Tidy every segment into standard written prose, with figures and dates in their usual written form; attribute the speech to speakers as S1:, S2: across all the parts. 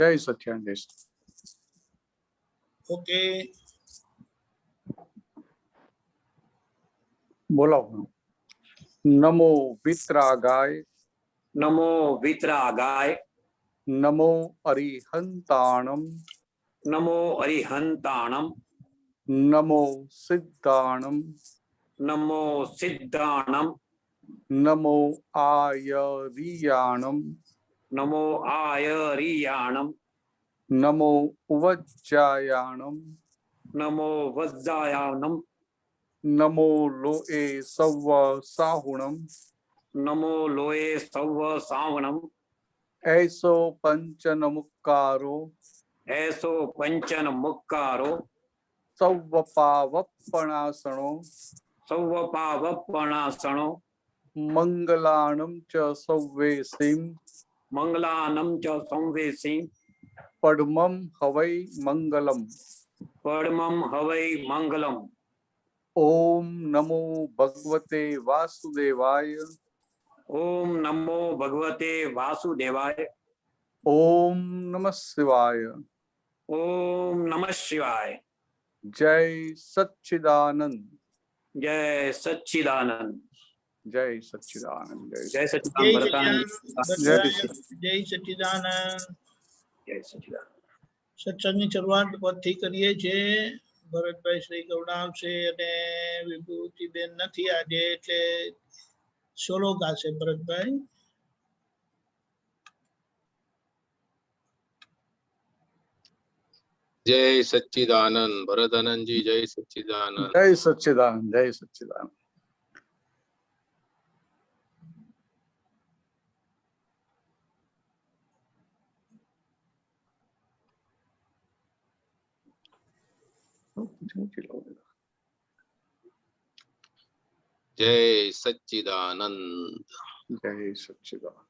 S1: जय सच्चिदानंद।
S2: ओके,
S1: बोलो। नमो वित्रागाय,
S3: नमो वित्रागाय,
S1: नमो अरिहंताणम,
S3: नमो अरिहंताणम,
S1: नमो सिद्धाणम,
S3: नमो सिद्धाणम,
S1: नमो आयरियाणम,
S3: नमो आयरियाणम,
S1: नमो उवज्जायाणम,
S3: नमो वज्जायानम,
S1: नमो लोए सव्व साहुणम,
S3: नमो लोए सव्व सावणम,
S1: ऐसो पंचन मुक्कारो,
S3: ऐसो पंचन मुक्कारो,
S1: सव्व पावप्पणासणो,
S3: सव्व पावप्पणासणो,
S1: मंगलाणं च सव्वेसिं,
S3: मंगलानम च संवेसी,
S1: पद्मं हवै मंगलम्।
S3: परमं हवै मंगलम।
S1: ओम नमो भगवते वासुदेवाय,
S3: ओम नमो भगवते वासुदेवाय,
S1: ओम नमः शिवाय।
S3: ओम नमः शिवाय।
S1: जय सच्चिदानंद,
S3: जय सच्चिदानंद,
S1: जय सच्चिदानंद,
S3: जय
S2: जय
S3: सच्चिदानंद।
S2: सच्चिदानंद, जय सच्चिदानंद।
S3: जय सच्चिदानंद।
S2: સત્સંગની શરૂઆત પરથી કરીએ છીએ। ભરતભાઈ શ્રી ગૌડાવશે અને વિભૂતિબેન નથી આજે એટલે સોલો ગાશે ભરતભાઈ।
S4: जय सच्चिदानंद। भरतानंद जी जय सच्चिदानंद।
S1: जय सच्चिदानंद, जय सच्चिदानंद।
S4: जय सच्चिदानंद।
S1: जय सच्चिदानंद।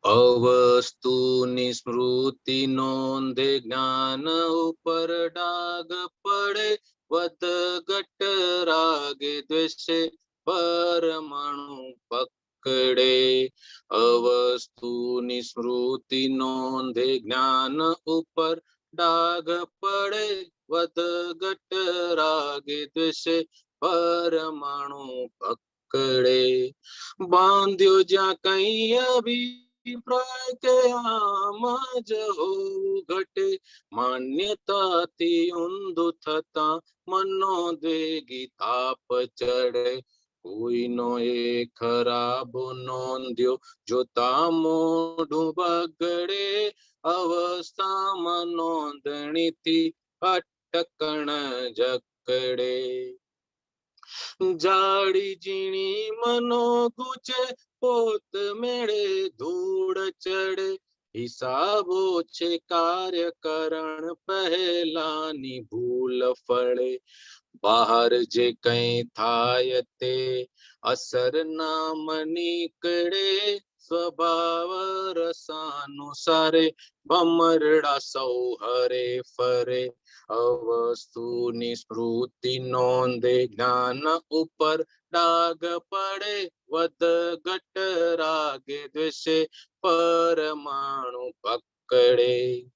S4: अवस्तुनि स्मृति नोंधे ज्ञान ऊपर डाग पड़े, वद घट रागे द्वेषे परमाणु पकड़े। अवस्तुनि स्मृति नोंधे ज्ञान ऊपर डाग पड़े, वद घट रागे द्वेषे परमाणु पकड़े। बांध्यो ज्या कहीं अभिप्राय के आम हो घटे, मान्यताथी ऊंधु थता मनो द्वेगी ताप चढ़े। कोईनो ए खराब नोंध्यो जोता मोढुं बगड़े, अवस्था नोंधणी थी अटकण जकड़े। जाड़ी जीणी मनो गुचे, पोत मेड़े धूड़ चढ़े। हिसाबो छे कार्य करण पहलानी भूल फड़े। बाहर जे कई थाय ते असर नाम निकड़े, स्वभाव रसानुसारे भमरड़ा सौ हरे फरे। अवस्तुनि स्मृति नोंधे ज्ञान ऊपर डाग पड़े, वद घट रागे द्वेषे परमाणु पकड़े।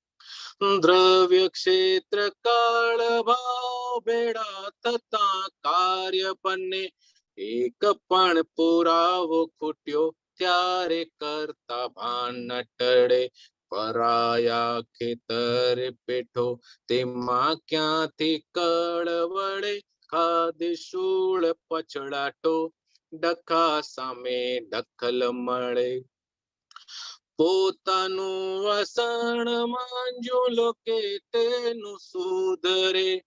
S4: द्रव्य क्षेत्र काल भाव भेड़ा थता कार्य बने, एक पण पुरावो खूट्यो त्यारे करता भान न टळे। पराया खेतर पेठो तेमा क्यांथी कळ वळे, खाधे शूळ पछड़ाटो डखा सामे दखल मळे। પોતાનું વાસણ માંજો લોકે તેનું સુધરે,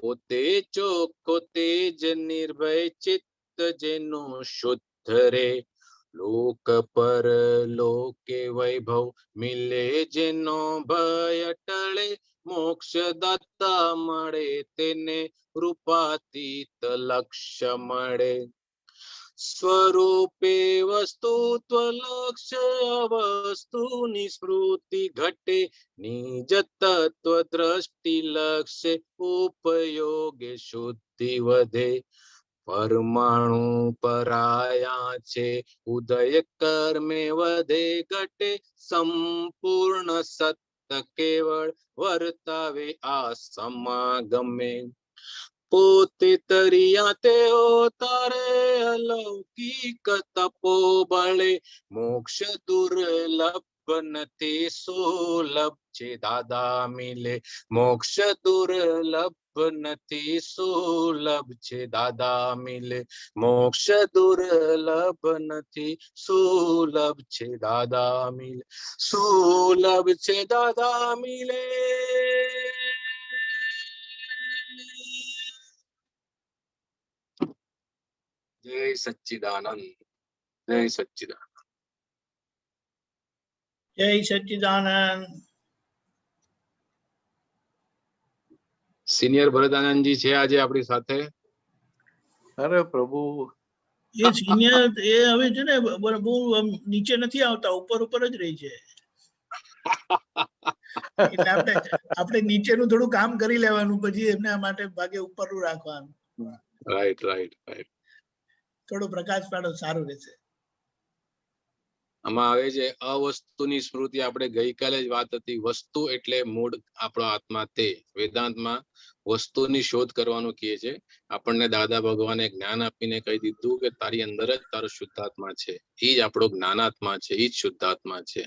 S4: પોતે ચોખ્ખો તેજ નિર્ભય ચિત્ત જેનું શુદ્ધ રે। લોક પર લોકે વૈભવ મિલે જેનો ભય ટળે, મોક્ષ દાતા મળે તેને રૂપાતીત લક્ષ્ય મળે। स्वरूपे वस्तुत्व लक्ष्य अवस्तुनि स्मृति घटे, निज तत्व दृष्टि लक्ष्य उपयोगे शुद्धि वधे। परमाणु पराया छे उदय कर्मे वधे घटे, संपूर्ण સત્ય કેવળ વર્તાવે આ સમાગમે. પોતે તરિયા તેઓ તારે અલૌકિક તપો બળે. મોક્ષ દુર્લભ નથી સુલભ છે દાદા મિલે. મોક્ષ દુર્લભ નથી સુલભ છે દાદા મિલે. મોક્ષ દુર્લભ નથી સુલભ છે દાદા મિલે. સુલભ છે દાદા મિલે. જય સચ્ચિદાનંદ. જય સચ્ચિદાનંદ.
S2: જય સચ્ચિદાનંદ.
S4: સિનિયર ભરતાનંદજી છે આજે આપણી સાથે.
S1: અરે પ્રભુ,
S2: એ સિનિયર એ હવે છે ને બહુ આમ નીચે નથી આવતા, ઉપર ઉપર જ રહી છે. એટલે આપણે નીચેનું થોડું કામ કરી લેવાનું, પછી એમના માટે ભાગે ઉપરનું રાખવાનું.
S4: Right right right.
S2: થોડો પ્રકાશ પાડો, સારું રહેશે.
S4: આમાં આવે છે અવસ્તુની સ્મૃતિ. આપણે ગઈકાલે જ વાત હતી, વસ્તુ એટલે મૂળ આપણો આત્મા. તે વેદાંતમાં વસ્તુની શોધ કરવાનું કહે છે. આપણને દાદા ભગવાને જ્ઞાન આપીને કહી દીધું કે તારી અંદર જ તારો શુદ્ધાત્મા છે. એ જ આપણો જ્ઞાનાત્મા છે, એ જ શુદ્ધાત્મા છે.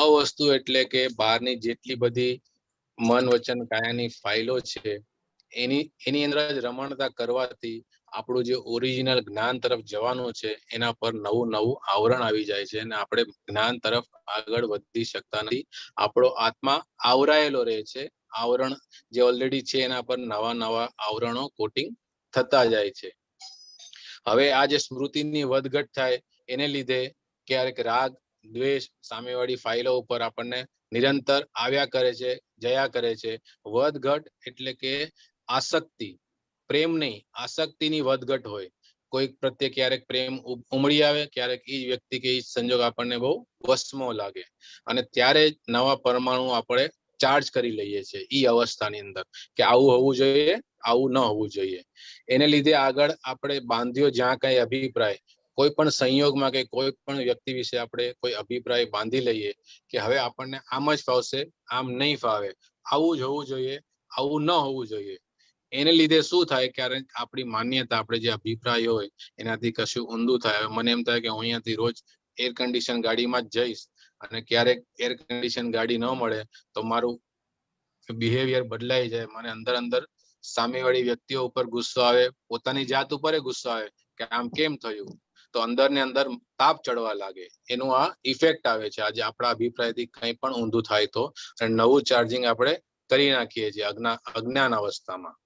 S4: અવસ્તુ એટલે કે બહારની જેટલી બધી મન વચન કાયાની ફાઇલો છે, એની અંદર જ રમણતા કરવાથી આપણું જે ઓરિજિનલ જ્ઞાન તરફ જવાનું છે એના પર નવું નવું આવરણ આવી જાય છે, અને આપણે જ્ઞાન તરફ આગળ વધી શકતા નથી. આપણો આત્મા આવરાયેલો રહે છે. આવરણ જે ઓલરેડી છે એના પર નવા નવા આવરણો કોટિંગ થતા જાય છે. હવે આ જે સ્મૃતિની વધઘટ થાય એને લીધે ક્યારેક રાગ દ્વેષ સામેવાળી ફાઇલો ઉપર આપણને નિરંતર આવ્યા કરે છે, જયા કરે છે. વધઘટ એટલે કે આસક્તિ, પ્રેમ નહીં, આસક્તિની વધઘટ હોય. કોઈક પ્રત્યે ક્યારેક પ્રેમ ઉમળી આવે, ક્યારેક એ વ્યક્તિ કે એ સંજોગ આપણને બહુ વસમો લાગે, અને ત્યારે નવા પરમાણુ આપણે ચાર્જ કરી લઈએ છીએ એ અવસ્થાની અંદર કે આવું હોવું જોઈએ, આવું ન હોવું જોઈએ. એને લીધે આગળ આપણે બાંધ્યો જ્યાં કઈ અભિપ્રાય, કોઈ પણ સંયોગમાં કે કોઈ પણ વ્યક્તિ વિશે આપણે કોઈ અભિપ્રાય બાંધી લઈએ કે હવે આપણને આમ જ ફાવશે, આમ નહીં ફાવે, આવું જ હોવું જોઈએ, આવું ન હોવું જોઈએ. એને લીધે શું થાય, ક્યારેક આપણી માન્યતા, આપણે જે અભિપ્રાય હોય એનાથી કશું ઊંધું થાય. મને એમ થાય કે હું અહીંયાથી રોજ એર કન્ડિશન ગાડીમાં જ જઈશ, અને ક્યારેક એર કન્ડિશન ગાડી ન મળે તો મારું બિહેવિયર બદલાઈ જાય. મને અંદર અંદર સામેવાળી વ્યક્તિઓ ઉપર ગુસ્સો આવે, પોતાની જાત ઉપર ગુસ્સો આવે કે આમ કેમ થયું, તો અંદર ને અંદર તાપ ચડવા લાગે. એનું આ ઇફેક્ટ આવે છે. આજે આપણા અભિપ્રાયથી કંઈ પણ ઊંધું થાય તો નવું ચાર્જિંગ આપણે કરી નાખીએ છીએ અજ્ઞાન અવસ્થામાં.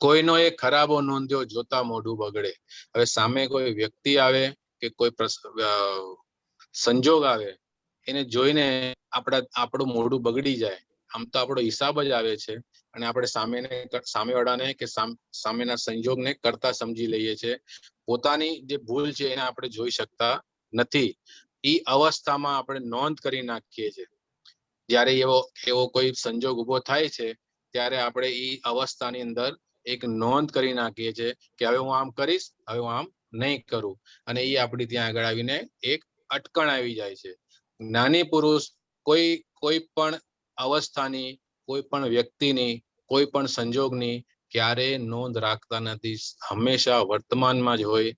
S4: કોઈનો એ ખરાબો નોંધ્યો જોતા મોઢું બગડે. હવે સામે કોઈ વ્યક્તિ આવે કે કોઈ સંજોગ આવે, એને જોઈને આપણું મોઢું બગડી જાય. આમ તો આપણો હિસાબ જ આવે છે, અને આપણે સામેવાળાને કે સામેના સંજોગને કરતા સમજી લઈએ છીએ. પોતાની જે ભૂલ છે એને આપણે જોઈ શકતા નથી. એ અવસ્થામાં આપણે નોંધ કરી નાખીએ છીએ. જ્યારે એવો કોઈ સંજોગ ઉભો થાય છે ત્યારે આપણે એ અવસ્થાની અંદર એક નોંધ કરી નાખીએ છીએ કે હવે હું આમ કરીશ, હવે હું આમ નહીં કરું, અને એ આપણી ત્યાં આગળ આવીને એક અટકણ આવી જાય છે. જ્ઞાની પુરુષ કોઈ પણ અવસ્થાની, કોઈ પણ વ્યક્તિની, કોઈ પણ સંજોગની ક્યારેય નોંધ રાખતા નથી. હંમેશા વર્તમાનમાં જ હોય.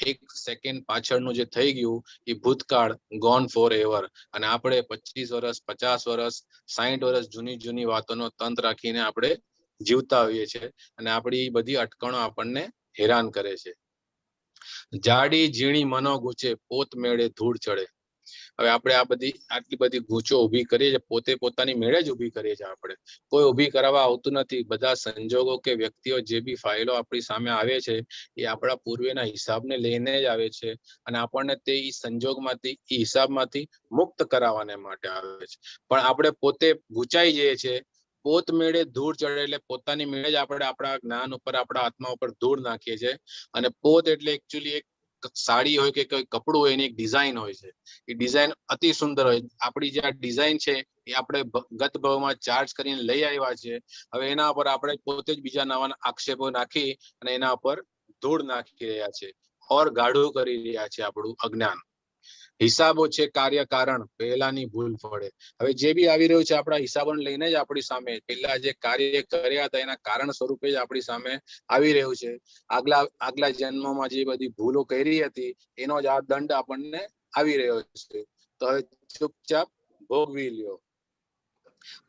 S4: એક સેકન્ડ પાછળનું જે થઈ ગયું એ ભૂતકાળ, ગોન ફોર એવર. અને આપણે 25 વર્ષ, 50 વર્ષ, 60 વર્ષ જૂની વાતોનો તંત રાખીને આપણે જીવતા હોઈએ છીએ, અને આપણી બધી અટકણો આપણને હેરાન કરે છે. જાડી ઝીણી મનો ગૂંચે, પોત મેળે ધૂળ ચડે. હવે આપણે આટલી બધી ગૂંચો ઊભી કરીએ છીએ, પોતે પોતાની મેળે જ ઊભી કરીએ છીએ. આપણે કોઈ ઊભી કરવા આવતું નથી. બધા સંજોગો કે વ્યક્તિઓ જે બી ફાઇલો આપણી સામે આવે છે એ આપણા પૂર્વેના હિસાબને લઈને જ આવે છે, અને આપણને તે સંજોગમાંથી, એ હિસાબમાંથી મુક્ત કરાવવાને માટે આવે છે. પણ આપણે પોતે ગૂંચાઈ જઈએ છીએ. પોત મેળે ધૂળ ચડે એટલે પોતાની મેળે જ આપણે આપણા જ્ઞાન ઉપર, આપણા આત્મા ઉપર ધૂળ નાખીએ છીએ. અને પોત એટલે એકચ્યુઅલી એક સાડી હોય કે કોઈ કપડું હોય, એની એક ડિઝાઇન હોય છે. એ ડિઝાઇન અતિ સુંદર હોય. આપણી જે આ ડિઝાઇન છે એ આપણે ગત ભાવમાં ચાર્જ કરીને લઈ આવ્યા છે. હવે એના ઉપર આપણે પોતે જ બીજા નવા આક્ષેપો નાખી અને એના ઉપર ધૂળ નાખી રહ્યા છે, ઓર ગાઢું કરી રહ્યા છે આપણું અજ્ઞાન. હિસાબો છે કાર્ય કારણ, પહેલાની ભૂલ પડે. હવે જે બી આવી રહ્યું છે આપણા હિસાબોને લઈને જ આપણી સામે, પહેલા જે કાર્ય કર્યા હતા એના કારણ સ્વરૂપે જ આપણી સામે આવી રહ્યું છે. આગલા જન્મમાં જે બધી ભૂલો કરી હતી એનો જ આ દંડ આપણને આવી રહ્યો છે. તો હવે ચૂપચાપ ભોગવી લ્યો.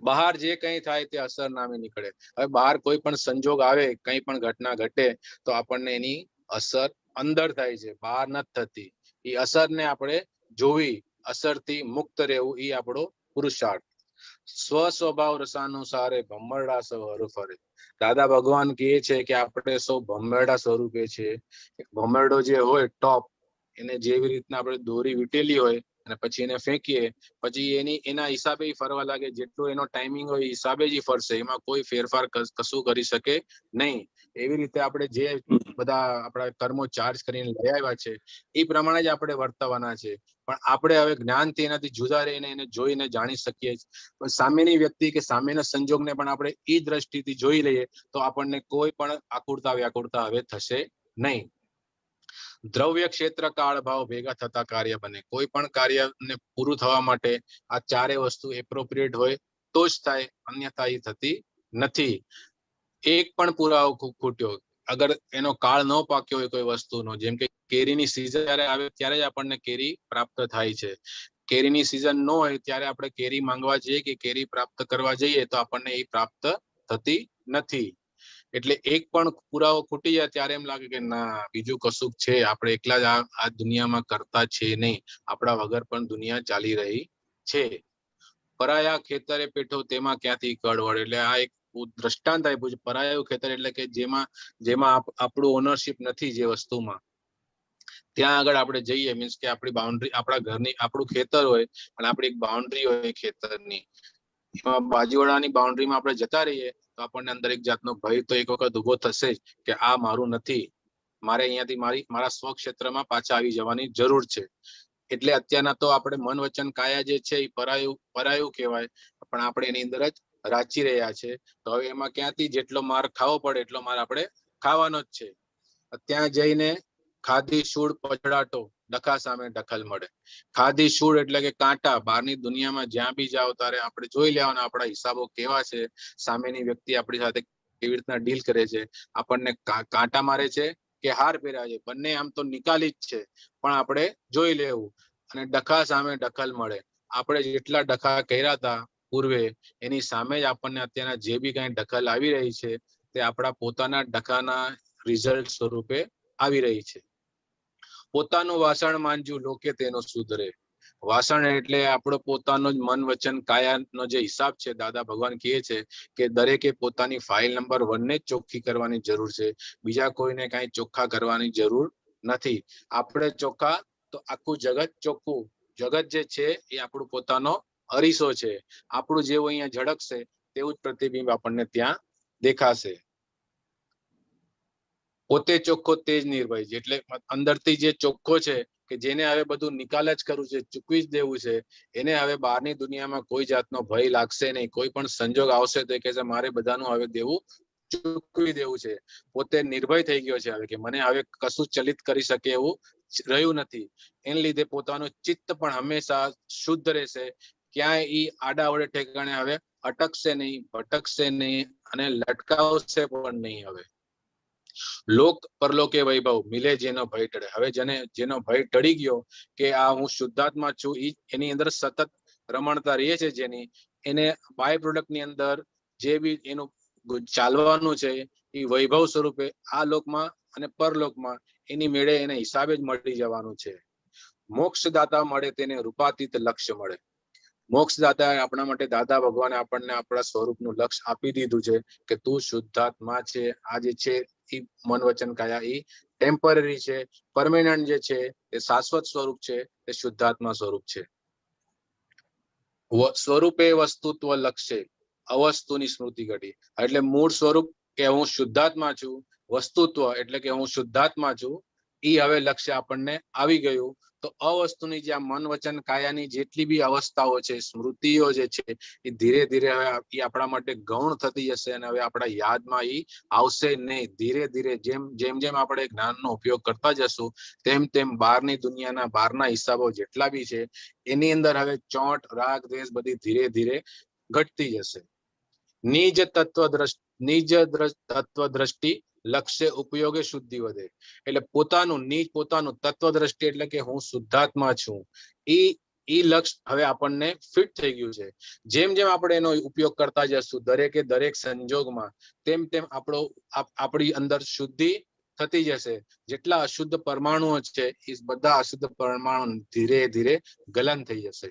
S4: બહાર જે કંઈ થાય તે અસર નામે નીકળે. હવે બહાર કોઈ પણ સંજોગ આવે, કંઈ પણ ઘટના ઘટે તો આપણને એની અસર અંદર થાય છે, બહાર નથી થતી. એ અસરને આપણે જોવી, અસરથી મુક્ત રહેવું, એ આપણો પુરુષાર્થ. સ્વ સ્વભાવ રસાનુસારે ભમરડા સૌ હરફરે. દાદા ભગવાન કહે છે કે આપણે સૌ ભમરડા સ્વરૂપે છે. ભમરડો જે હોય ટોપ, એને જેવી રીતના આપણે દોરી વીટેલી હોય અને પછી એને ફેંકીએ, પછી એના હિસાબે ફરવા લાગે. જેટલું એનો ટાઈમિંગ હોય એ હિસાબે જ ફરશે, એમાં કોઈ ફેરફાર કશું કરી શકે નહીં. એવી રીતે આપણે જે બધા આપણા કર્મો ચાર્જ કરીને લઈ આવ્યા છે એ પ્રમાણે જ આપણે વર્તવાના છે. પણ આપણે હવે જ્ઞાનથી એનાથી જુદા રહીને એને જોઈને જાણી શકીએ. સામેની વ્યક્તિ કે સામેના સંજોગને પણ આપણે એ દ્રષ્ટિથી જોઈ લઈએ તો આપણને કોઈ પણ આકુરતા વ્યાકુરતા હવે થશે નહીં. દ્રવ્ય ક્ષેત્ર કાળ ભાવ ભેગા થતા કાર્ય બને. કોઈ પણ કાર્યને પૂરું થવા માટે આ ચારે વસ્તુ એપ્રોપ્રિએટ હોય તો જ થાય, અન્યથા એ થતી નથી. એક પણ પુરાવો ખૂટ્યો, અગર એનો કાળ ન પાક્યો હોય કોઈ વસ્તુનો, જેમ કે કેરીની સીઝન જ્યારે આવે ત્યારે જ આપણને કેરી પ્રાપ્ત થાય છે. કેરીની સીઝન ન હોય ત્યારે આપણે કેરી માંગવા જઈએ કે કેરી પ્રાપ્ત કરવા જઈએ તો આપણને એ પ્રાપ્ત થતી નથી. એટલે એક પણ પુરાવો ખૂટી જાય ત્યારે એમ લાગે કે ના, બીજું કશુંક છે, આપણે એકલા જ આ દુનિયામાં કરતા છે નહીં, આપણા વગર પણ દુનિયા ચાલી રહી છે. પરાયા ખેતરે પેઠો તેમાં ક્યાંથી કળવળ. એટલે આ એક દ્રષ્ટાંત આપ્યું છે. પરાયું ખેતર એટલે કે જેમાં આપણું ઓનરશિપ નથી, જે વસ્તુમાં, ત્યાં આગળ આપણે જઈએ, મીન્સ કે આપણી બાઉન્ડ્રી, આપણા ઘરની, આપણું ખેતર હોય અને આપણી એક બાઉન્ડ્રી હોય ખેતરની, એમાં બાજુવાળાની બાઉન્ડ્રીમાં આપણે જતા રહીએ તો આપણને અંદર એક જાતનો ભય તો એક વખત ઉભો થશે જ કે આ મારું નથી, મારે અહીંયાથી મારા સ્વક્ષેત્રમાં પાછા આવી જવાની જરૂર છે. એટલે અત્યારના તો આપણે મન વચન કાયા જે છે એ પરાયું કહેવાય, પણ આપણે એની અંદર જ રાચી રહ્યા છે. તો હવે એમાં ક્યાંથી જેટલો માર ખાવો પડે એટલો માર આપણે ખાવાનો જ છે. ત્યાં જઈને ખાધી સૂળ પછડાટો, ડખા સામે દખલ મળે. ખાધી સૂળ એટલે કે કાંટા. બહારની દુનિયામાં જ્યાં બી જાઓ ત્યારે આપણે જોઈ લેવાના આપણા હિસાબો કેવા છે, સામેની વ્યક્તિ આપણી સાથે કેવી રીતના ડીલ કરે છે, આપણને કાંટા મારે છે કે હાર પહેર્યા છે, બંને આમ તો નિકાલી જ છે, પણ આપણે જોઈ લેવું. અને ડખા સામે દખલ મળે. આપણે જેટલા ડખા કર્યા હતા પૂર્વે એની સામે જ આપણને અત્યારના જે બી કઈ દખલ આવી રહી છે તે આપણા પોતાના ડખાના રિઝલ્ટ સ્વરૂપે આવી રહી છે. પોતાનું વાસણ માંજ્યું લોકે તેનો સુધરે. વાસણ એટલે આપણો પોતાનો જ મન વચન કાયાનો જે હિસાબ છે. દાદા ભગવાન કહે છે કે દરેકે પોતાની ફાઇલ નંબર 1 ને જ ચોખ્ખી કરવાની જરૂર છે, બીજા કોઈને કઈ ચોખ્ખા કરવાની જરૂર નથી. આપણે ચોખ્ખા તો આખું જગત ચોખ્ખું. જગત જે છે એ આપણું પોતાનો અરીસો છે. આપણું જેવું અહીંયા ઝળકશે તેવું જ પ્રતિબિંબ આપણને ત્યાં દેખાશે. પોતે ચોખ્ખો તે જ નિર્ભય. એટલે અંદરથી જે ચોખ્ખો છે કે જેને હવે બધું નિકાલ જ કરવું છે, ચૂકવી જ દેવું છે, એને હવે બહારની દુનિયામાં કોઈ જાતનો ભય લાગશે નહીં. કોઈ પણ સંજોગ આવશે તો કે મારે બધાનું હવે દેવું ચૂકવી દેવું છે. પોતે નિર્ભય થઈ ગયો છે હવે, કે મને હવે કશું ચલિત કરી શકે એવું રહ્યું નથી. એને લીધે પોતાનું ચિત્ત પણ હંમેશા શુદ્ધ રહેશે. ક્યાંય ઈ આડાવડે ઠેકાણે હવે અટકશે નહીં, ભટકશે નહીં અને લટકાવશે પણ નહીં. હવે લોક પરલોકે વૈભવ મિલે જેનો ભય ટળે. હવે જેનો ભય ટળી ગયો કે આ હું શુદ્ધાત્મા છું, એની અંદર સતત રમણતા રહે છે, જેની એને બાય પ્રોડક્ટ ની અંદર જે બી એનું ચાલવાનું છે એ વૈભવ સ્વરૂપે આ લોકમાં અને પરલોકમાં એની મેળે એને હિસાબે જ મળી જવાનું છે. મોક્ષદાતા મળે તેને રૂપાતીત લક્ષ્ય મળે. મોક્ષદાતા આપણા માટે દાદા ભગવાને આપણને આપણા સ્વરૂપનું લક્ષ્ય આપી દીધું છે કે તું શુદ્ધાત્મા છે. આ જે છે એ મન વચન કાયા એ ટેમ્પરરી છે. પરમેનન્ટ જે છે એ શાશ્વત સ્વરૂપ છે, એ શુદ્ધાત્મા સ્વરૂપ છે. સ્વરૂપે વસ્તુત્વ લક્ષ્ય અવસ્તુની સ્મૃતિ ઘટી. એટલે મૂળ સ્વરૂપ કે હું શુદ્ધાત્મા છું, વસ્તુત્વ એટલે કે હું શુદ્ધાત્મા છું, એ હવે લક્ષ્ય આપણને આવી ગયું. તો તો અવસ્તુની જે આ મન વચન કાયાની જેટલી બી અવસ્થાઓ છે, સ્મૃતિઓ જે છે, એ ધીરે ધીરે હવે એ આપણા માટે ગૌણ થતી જશે અને હવે આપણા યાદમાં એ આવશે નહીં. ધીરે ધીરે જેમ જેમ આપણે જ્ઞાનનો ઉપયોગ કરતા જશું તેમ તેમ બહારની દુનિયાના બહારના હિસાબો જેટલા બી છે એની અંદર હવે ચોંટ રાગ દ્વેષ બધી ધીરે ધીરે ઘટતી જશે. નિજ તત્વ દ્રષ્ટિ લક્ષ્ય ઉપયોગે શુદ્ધિ વધે. એટલે પોતાનું તત્વ દ્રષ્ટિ એટલે કે હું શુદ્ધાત્મા છું, એ લક્ષ્ય હવે આપણને ફિટ થઈ ગયું છે. જેમ જેમ આપણે એનો ઉપયોગ કરતા જશું દરેકે દરેક સંજોગમાં તેમ તેમ આપણી અંદર શુદ્ધિ થતી જશે. જેટલા અશુદ્ધ પરમાણુઓ છે એ બધા અશુદ્ધ પરમાણુ ધીરે ધીરે ગલન થઈ જશે.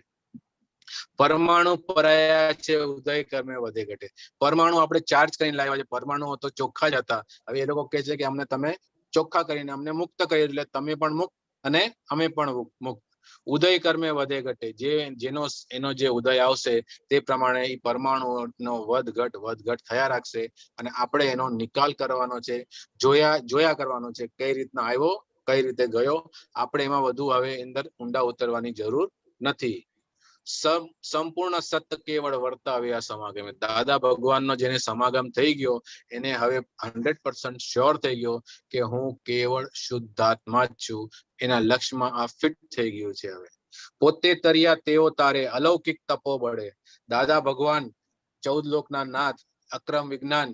S4: પરમાણુ પરાયા છે ઉદય કર્મે વધે ઘટે. પરમાણુ આપણે ચાર્જ કરીને લાવ્યા છે, પરમાણુ તો ચોખ્ખા જ હતા. હવે એ લોકો કહે છે કે અમને તમે ચોખ્ખા કરીને અમને મુક્ત કરી, એટલે તમે પણ મુક્ત અને અમે પણ મુક્ત. ઉદય કર્મે વધે ઘટે. એનો જે ઉદય આવશે તે પ્રમાણે એ પરમાણુનો વધઘટ થયા રાખશે અને આપણે એનો નિકાલ કરવાનો છે, જોયા કરવાનો છે, કઈ રીતના આવ્યો કઈ રીતે ગયો. આપણે એમાં વધુ હવે અંદર ઊંડા ઉતરવાની જરૂર નથી. સંપૂર્ણ સત્ય કેવળ વર્તાવ્યા સમાગમે. દાદા ભગવાનનો જેને સમાગમ થઈ ગયો એને હવે 100% શ્યોર થઈ ગયો કે હું કેવળ શુદ્ધાત્મા જ છું. એના લક્ષ્યમાં આ ફિટ થઈ ગયું છે. હવે પોતે તર્યા તેઓ તારે અલૌકિક તપો બળે. દાદા ભગવાન 14 લોકના નાથ, અક્રમ વિજ્ઞાન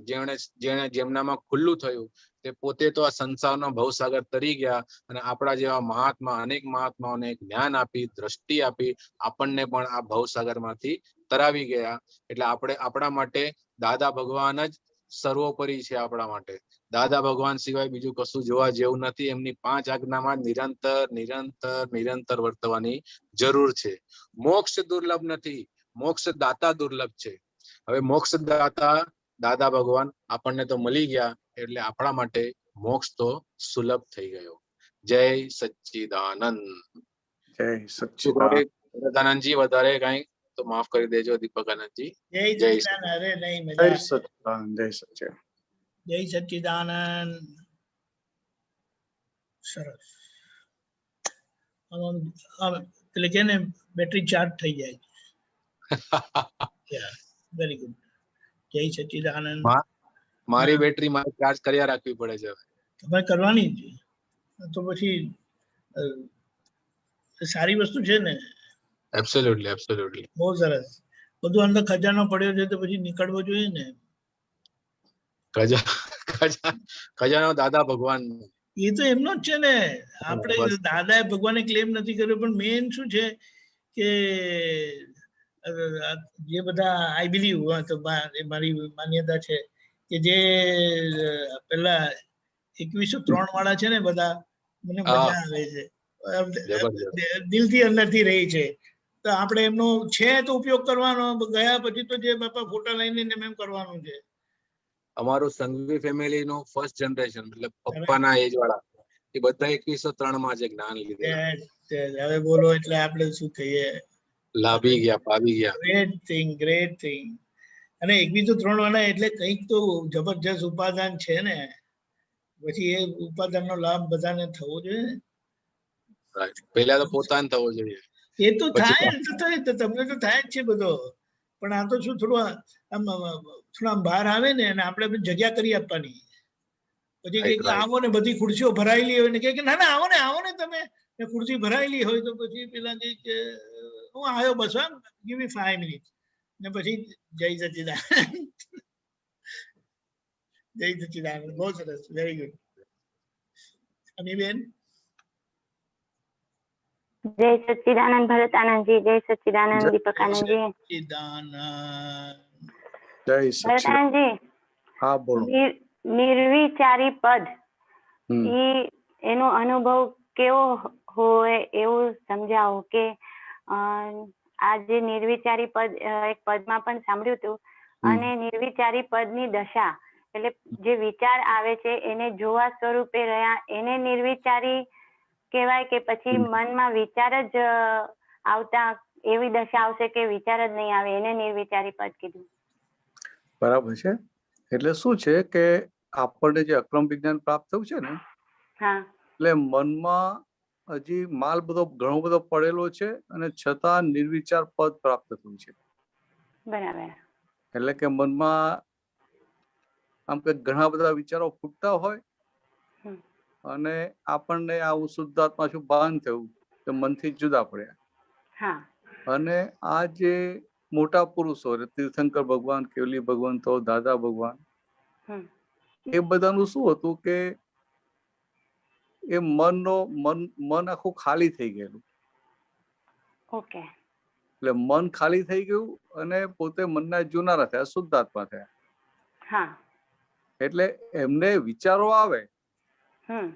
S4: જેમનામાં ખુલ્લું થયું તે પોતે તો આ સંસારનો ભવસાગર તરી ગયા અને આપણા જેવા મહાત્મા અનેક મહાત્માઓને જ્ઞાન આપી, દ્રષ્ટિ આપી, આપણને પણ આ ભવસાગરમાંથી તરાવી ગયા. એટલે આપણા માટે દાદા ભગવાન જ સર્વોપરી છે. આપણા માટે દાદા ભગવાન સિવાય બીજું કશું જોવા જેવું નથી. એમની 5 આજ્ઞામાં નિરંતર વર્તવાની જરૂર છે. મોક્ષ દુર્લભ નથી, મોક્ષ દાતા દુર્લભ છે. હવે મોક્ષ દાદા ભગવાન આપણને તો મળી ગયા એટલે આપણા માટે મોક્ષ તો સુલભ થઈ ગયો. જય સચ્ચિદાનંદ.
S1: જય સચ્ચિદાનંદ.
S4: જી વધારે કઈ તો માફ કરી દેજો દીપકાનંદજી.
S2: જય સચ્ચિદાનંદ. અરે નહીં,
S1: જય
S2: મજા.
S1: સચ્ચિદાનંદ. જય સચ્ચિદાનંદ.
S2: જય સચ્ચિદાનંદ. સરસ. એટલે કે ને બેટરી ચાર્જ થઈ જાય. Very good. જય સચ્ચિદાનંદ.
S4: મારી બેટરી મારે ચાર્જ કર્યા રાખવી પડે છે.
S2: તમારે કરવાની જ. તો પછી સારી વસ્તુ છે ને.
S4: એબ્સોલ્યુટલી.
S2: બહુ સરસ. બધું અંદર ખજાનો પડ્યો છે તો પછી નીકળવો જોઈએ ને.
S4: ખજાનો દાદા ભગવાન.
S2: એ તો એમનો જ છે ને. આપણે દાદાએ ભગવાને ક્લેમ નથી કર્યો, પણ મેન શું છે કે જે બધા આઈ બિલીવ, તો મારી માન્યતા છે કે જે પેલા 2103 વાળા છે ને બધા, મને મજા આવે છે. દિલથી અંદરથી રહી છે. તો આપણે એમનો છે તો ઉપયોગ કરવાનો, ગયા પછી તો જે બાપા ફોટા લઈને એમ કરવાનું છે.
S4: અમારું સંઘવી ફેમિલી નું ફર્સ્ટ જનરેશન, મતલબ પપ્પાના એજ વાળા, એ બધા 2103 માં જે જ્ઞાન લીધેલા.
S2: હવે બોલો એટલે આપણે શું કહીએ,
S4: લાભી ગયા.
S2: Great thing. અને 2103 વાળા એટલે કંઈક તો જબરજસ્ત ઉપાદાન છે ને. પછી એ ઉપાદાનનો લાભ બધાને થવો જોઈએ.
S4: પહેલા તો પોતાને થવો જોઈએ.
S2: એ તો થાય, તમને તો થાય જ છે બધો. પણ આ તો શું થોડું આમ બહાર આવે ને અને આપણે જગ્યા કરી આપવાની. પછી કે આવો ને બધી ખુરશીઓ ભરાયેલી હોય ને કે ના આવો ને તમે, ખુરશી ભરાયેલી હોય તો પછી પેલા કે હું આવ્યો બસ, ગીવ મી 5 મિનિટ ને પછી જય સચ્ચિદાનંદ. જય સચ્ચિદાનંદ. બહુ સરસ. Very good. અમીબેન.
S5: જય સચ્ચિદાનંદ ભરતાનંદજી. જય સચ્ચિદાનંદ દીપકાનંદજી.
S1: જય સચ્ચિદાનંદ. હા બોલો.
S5: નિર્વિચારી પદ એનો અનુભવ કેવો હોય એવું સમજાવો. કે આ જે નિર્વિચારી પદ એક પદમાં પણ સાંભળ્યું હતું, અને નિર્વિચારી પદની દશા એટલે જે વિચાર આવે છે એને જોવા સ્વરૂપે રહ્યા એને નિર્વિચારી કહેવાય, કે પછી મનમાં વિચાર જ આવતા એવી દશા આવશે કે વિચાર જ નહીં આવે એને નિર્વિચારી પદ કીધું.
S1: બરાબર છે. એટલે શું છે કે આપણને જે અક્રમ વિજ્ઞાન પ્રાપ્ત થયું છે ને, એટલે મનમાં હજી માલ બધો ઘણો બધો પડેલો છે અને છતાં નિર્વિચાર પદ પ્રાપ્ત થયું છે.
S5: બરાબર.
S1: એટલે કે મનમાં આમ કે ઘણા બધા વિચારો ફૂટતા હોય
S5: હમ.
S1: અને આપણને આવું શુદ્ધાત્મા શું ભાન થયું કે મનથી જુદા પડ્યા.
S5: હા.
S1: અને આ જે મોટા પુરુષો તીર્થંકર ભગવાન, કેવલી ભગવંતો, દાદા ભગવાન,
S5: હમ.
S1: એ બધાનું શું હતું કે એ મન આખું ખાલી થઈ ગયેલું.
S5: ઓકે.
S1: એટલે મન ખાલી થઈ ગયું અને પોતે મનના જુનારા થયા, શુદ્ધાત્મા થયા.
S5: હા.
S1: એટલે એમને વિચારો આવે,
S5: હમ.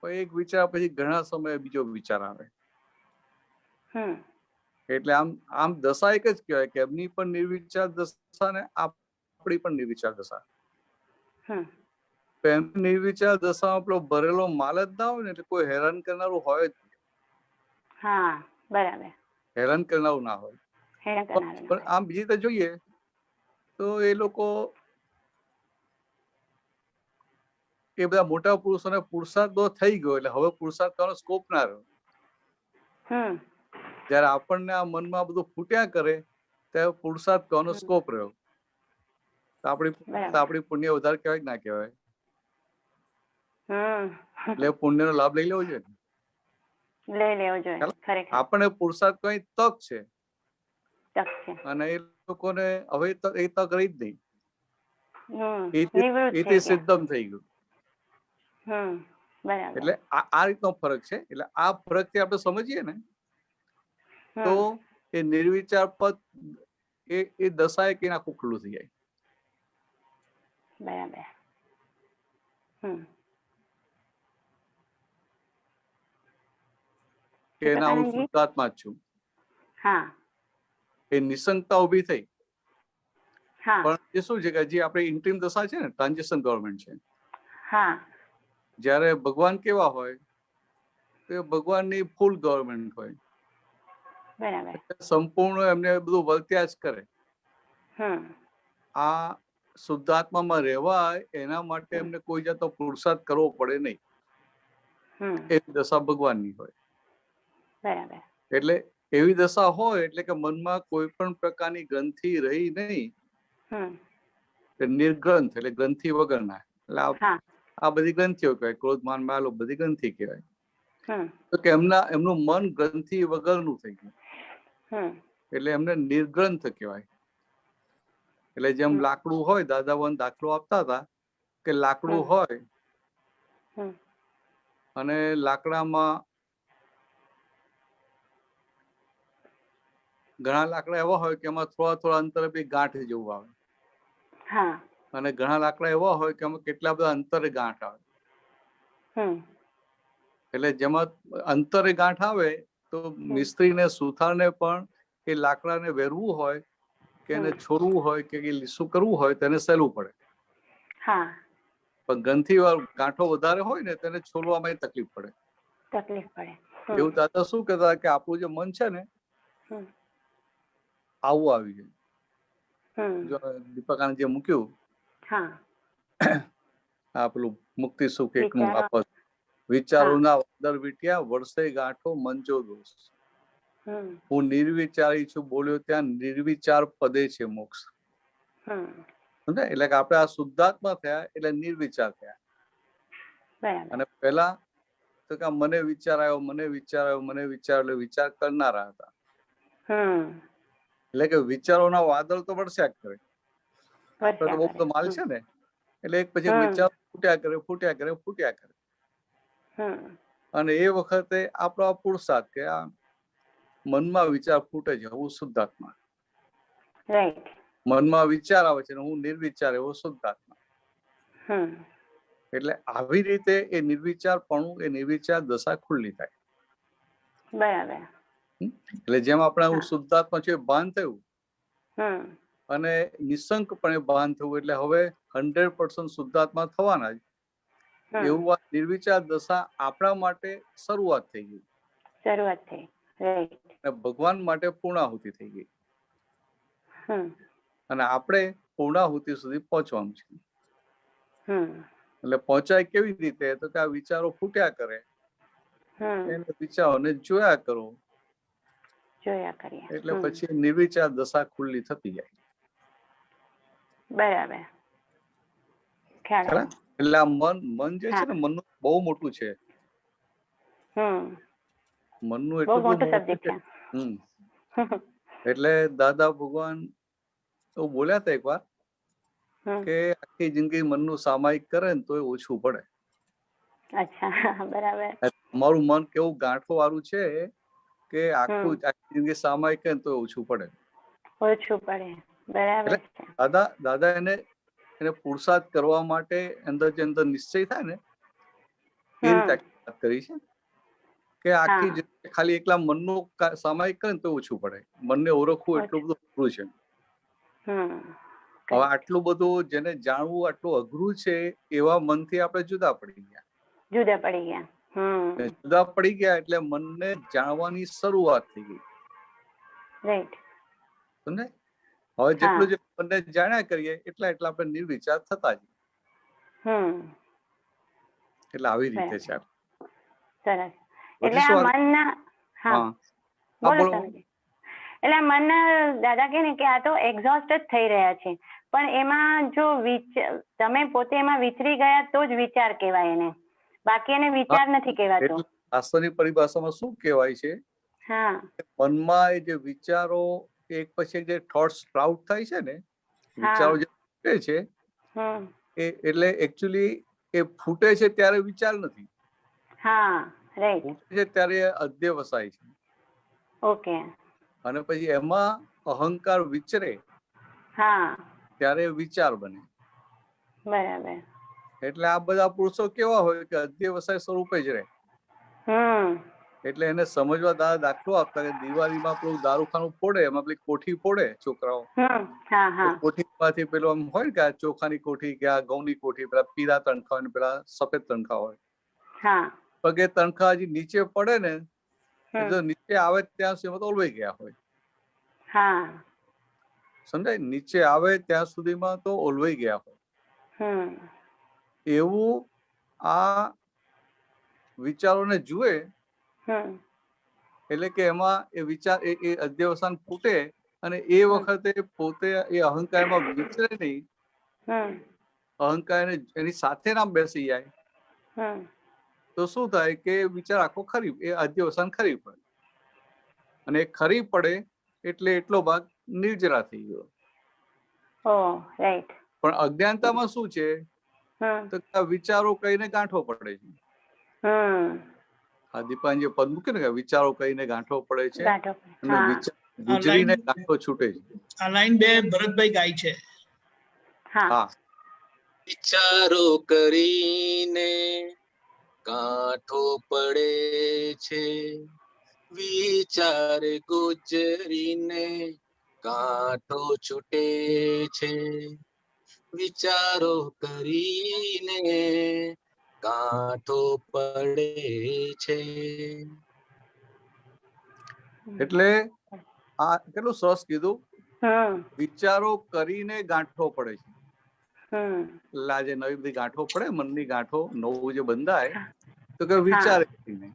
S1: પણ એક વિચાર પછી ઘણા સમયે બીજો વિચાર આવે.
S5: હમ.
S1: એટલે આમ દશા એક જ કહેવાય કે એમની પણ નિર્વિચાર દશા ને આપણી પણ નિર્વિચાર દશા.
S5: હમ.
S1: એમની નિર્વિચાર દશામાં પેલો ભરેલો માલ જ ના હોય ને, એટલે કોઈ હેરાન કરનારું હોય જ નહીં.
S5: હા, બરાબર.
S1: હેરાન કરનારું ના હોય.
S5: હેરાન કરનારું ના
S1: પણ
S5: હોય.
S1: આમ બીજી રીતે જોઈએ તો એ લોકો એ બધા મોટા પુરુષોને પુરુષાર્થ બહુ થઈ ગયો એટલે હવે પુરુષાર્થ કરવાનો સ્કોપ ના રહ્યો.
S5: હમ.
S1: જયારે આપણને આ મનમાં બધું ફૂટ્યા કરે ત્યારે પુરુષાર્થ કરવાનો સ્કોપ રહ્યો. તો
S5: બરાબર.
S1: આપણી પુણ્ય વધારે કહેવાય કે ના કહેવાય?
S5: હમ.
S1: એટલે પુણ્યનો લાભ લઈ લેવો જોઈએ.
S5: લઈ લેવો જોઈએ, ખરેખર.
S1: આપણને પુરુષાર્થ કઈ તક છે
S5: તક છે.
S1: અને એ લોકોને હવે એ તક રહી જ નહીં.
S5: નિવૃત્ત થઈ
S1: એથી
S5: ગયા.
S1: સિદ્ધમ થઈ ગયું.
S5: બરાબર.
S1: એટલે આ રીતનો ફરક છે. એટલે આ ફરક થી આપણે સમજીએ ને તો એ નિર્વિચાર પદ એ દશા એક આખું ખુલ્લું થઈ જાય.
S5: બરાબર.
S1: કે એના હું શુદ્ધાત્મા જ છું.
S5: હા.
S1: એ નિસંગતા ઉભી થઈ.
S5: હા.
S1: પણ એ શું છે કે જે આપણે ઇન્ટ્રીમ દશા છે ને, ટ્રાન્ઝિશન ગવર્મેન્ટ છે.
S5: હા.
S1: જ્યારે ભગવાન કેવા હોય તો ભગવાનની ફૂલ ગવર્મેન્ટ હોય.
S5: બરાબર.
S1: સંપૂર્ણ એમને બધું વર્ત્યા જ કરે. આ શુદ્ધાત્મામાં રહેવા એના માટે એમને કોઈ જાતનો પુરુષાર્થ કરવો પડે નહીં. એ દશા ભગવાનની હોય.
S5: બરાબર.
S1: એટલે એવી દશા હોય એટલે કે મનમાં કોઈ પણ પ્રકારની ગ્રંથિ રહી નહીં. નિર્ગ્રંથ એટલે ગ્રંથિ વગરના. એટલે આ બધી ગ્રંથિઓ કહેવાય. ક્રોધ, માન, માલ બધી ગ્રંથિ કહેવાય. તો કે એમનું મન ગ્રંથિ વગરનું થઈ ગયું. એટલે એમને નિર્ગ્રંથ કહેવાય. એટલે જેમ લાકડું હોય, દાદા ભગવાન દાખલો આપતા હતા કે લાકડું હોય અને લાકડામાં ઘણા લાકડા એવા હોય કે એમાં થોડા થોડા અંતરે બી ગાંઠ જેવું આવે. અને ઘણા લાકડા એવા હોય કે એમાં કેટલા બધા અંતરે ગાંઠ આવે. એટલે જેમાં અંતરે ગાંઠ આવે તો મિસ્ત્રીને, સુથારને પણ એ લાકડાને વેરવું હોય કે એને છોડવું હોય કે લીસું કરવું હોય તેને સહેલું પડે. પણ ગ્રંથિ ગાંઠો વધારે હોય ને તેને છોડવામાં તકલીફ પડે. એવું દાદા શું કહેતા કે આપણું જે મન છે ને આવું આવી જાય. દીપકાને જે મૂક્યું આ પેલું મુક્તિ સુખ એકનું આપત વિચારોના વાદળ વીટ્યા વરસે ગાંઠો મંજો દોષ. હું નિર્વિચારી છું બોલ્યો ત્યાં નિર્વિચાર પદે છે મોક્ષ. એટલે કે આપણે આ શુદ્ધાત્મા થયા એટલે નિર્વિચાર થયા. અને પેલા તો કે મને વિચાર આવ્યો, મને વિચાર આવ્યો, મને વિચાર, એટલે વિચાર કરનારા હતા. એટલે કે વિચારોના વાદળ તો વરસ્યા કરે. આપણે તો બહુ બધો માલ છે ને એટલે એક પછી વિચાર ફૂટ્યા કરે, ફૂટ્યા કરે, ફૂટ્યા કરે. અને એ વખતે આપણો પુરુષાર્થ કે આ મનમાં વિચાર ફૂટે છે હું શુદ્ધાત્મા. મનમાં વિચાર આવે છે હું નિર્વિચાર એવો શુદ્ધાત્મા. એટલે આવી રીતે એ નિર્વિચારપણું, એ નિર્વિચાર દશા ખુલ્લી થાય.
S5: બરાબર.
S1: એટલે જેમ આપણે હું શુદ્ધાત્મા છે ભાન થયું અને નિશંકપણે ભાન થયું એટલે હવે 100% શુદ્ધાત્મા થવાના જ. એવું આ નિર્વિચાર દશા આપણા માટે શરૂઆત થઈ ગઈ.
S5: શરૂઆત થઈ.
S1: ભગવાન માટે પૂર્ણાહુતિ થઈ ગઈ. અને આપણે પૂર્ણાહુતિ સુધી પહોંચવાનું છે. એટલે પહોંચાય કેવી રીતે? તો કે આ વિચારો ફૂટ્યા કરે એને વિચારોને જોયા કરો,
S5: જોયા કરીએ
S1: એટલે પછી નિર્વિચાર દશા ખુલ્લી થતી જાય.
S5: બરાબર, ખ્યાલ આવ્યો.
S1: એટલે આ મન જે છે ને, મનનું બહુ મોટું છે. મનનું એટલું
S5: મોટું સબ્જેક્ટ છે.
S1: એટલે દાદા ભગવાન એવું બોલ્યા હતા એક વાર કે આખી જિંદગી મનનું સામાયિક કરે ને તો એ ઓછું પડે.
S5: અચ્છા, બરાબર.
S1: મારું મન કેવું ગાંઠો વાળું છે કે આખી જિંદગી સામાયિક કરે તો ઓછું પડે.
S5: ઓછું પડે, બરાબર છે.
S1: દાદા એને પુરુષાર્થ કરવા માટે અંદર જે અંદર નિશ્ચય થાય ને એ રીતે વાત કરી છે કે આખી જિંદગી ખાલી એકલા મનનું સામાયિક કરે ને તો ઓછું પડે. મનને ઓળખવું એટલું બધું અઘરું છે. હવે આટલું બધું જેને જાણવું આટલું અઘરું છે એવા મનથી આપણે જુદા પડી ગયા. જુદા પડી ગયા એટલે મનને જાણવાની શરૂઆત થઈ ગઈ. સમજે? હવે જેટલું જે મનને જાણ્યા કરીએ એટલા આપણે નિર્વિચાર થતા જઈએ. એટલે આવી રીતે છે.
S5: સરસ. એટલે આ મનના એટલે મનના દાદા કે ને કે આ તો એક્ઝોસ્ટ જ થઈ રહ્યા છે, પણ એમાં જો તમે પોતે એમાં વિચરી ગયા તો જ વિચાર કહેવાય એને, બાકી એને વિચાર નથી કહેવાતો.
S1: શાસ્ત્રની પરિભાષામાં શું કહેવાય છે? મનમાં એ જે વિચારો એક પછી જે થોટ્સ સ્પ્રાઉટ થાય છે ને, વિચારો જે ફૂટે છે એટલે એકચ્યુઅલી એ ફૂટે છે ત્યારે વિચાર નથી. ફૂટે છે ત્યારે અધ્યવસાય છે.
S5: ઓકે.
S1: અને પછી એમાં અહંકાર વિચરે ત્યારે વિચાર બને.
S5: બરાબર.
S1: એટલે આ બધા પુરુષો કેવા હોય કે અધ્યવસાય સ્વરૂપે જ રહે. એટલે એને સમજવા દાખલો આપતા કે દિવાળીમાં પેલું દારૂખાનું ફોડે, એમાં પેલી કોઠી ફોડે છોકરાઓ, કોઠીમાંથી પેલું આમ હોય ને કે આ ચોખાની કોઠી કે આ ઘઉંની કોઠી, પેલા પીળા તણખા હોય, પેલા સફેદ તણખા હોય. પગે તણખા હજી નીચે પડે ને તો નીચે આવે ત્યાં સુધી તો ઓલવાઈ ગયા હોય. સમજાય? નીચે આવે ત્યાં સુધીમાં તો ઓલવાઈ ગયા હોય. એવું આ વિચારોને જુએ એટલે કે એમાં એ વિચાર એ અધ્યવસાન ફૂટે અને એ વખતે પોતે એ અહંકારમાં વિચરે નહીં, અહંકાર એની સાથે ના બેસી જાય તો શું થાય કે વિચાર આખો ખરી એ અધ્યવસાન ખરી પડે. અને ખરી પડે એટલે એટલો ભાગ નિર્જરા થઈ ગયો. પણ અજ્ઞાનતામાં શું છે તો વિચારો કહીને ગાંઠો પડે છે. દીપાન જે પદ મૂક્યું ને, વિચારો કહીને ગાંઠો પડે છે અને ગુજરીને ગાંઠો છૂટે છે.
S2: આ લાઈન બે ભરતભાઈ ગાય છે.
S4: વિચારો કરીને ગાંઠો પડે છે, વિચાર ગુજરીને ગાંઠો છૂટે છે. વિચારો કરીને ગાંઠો પડે છે.
S1: એટલે આ કેટલું સરસ કીધું. વિચારો કરીને ગાંઠો પડે છે. એટલે આજે નવી બધી ગાંઠો પડે, મનની ગાંઠો નવું જે બંધાય તો કે વિચાર કરીને,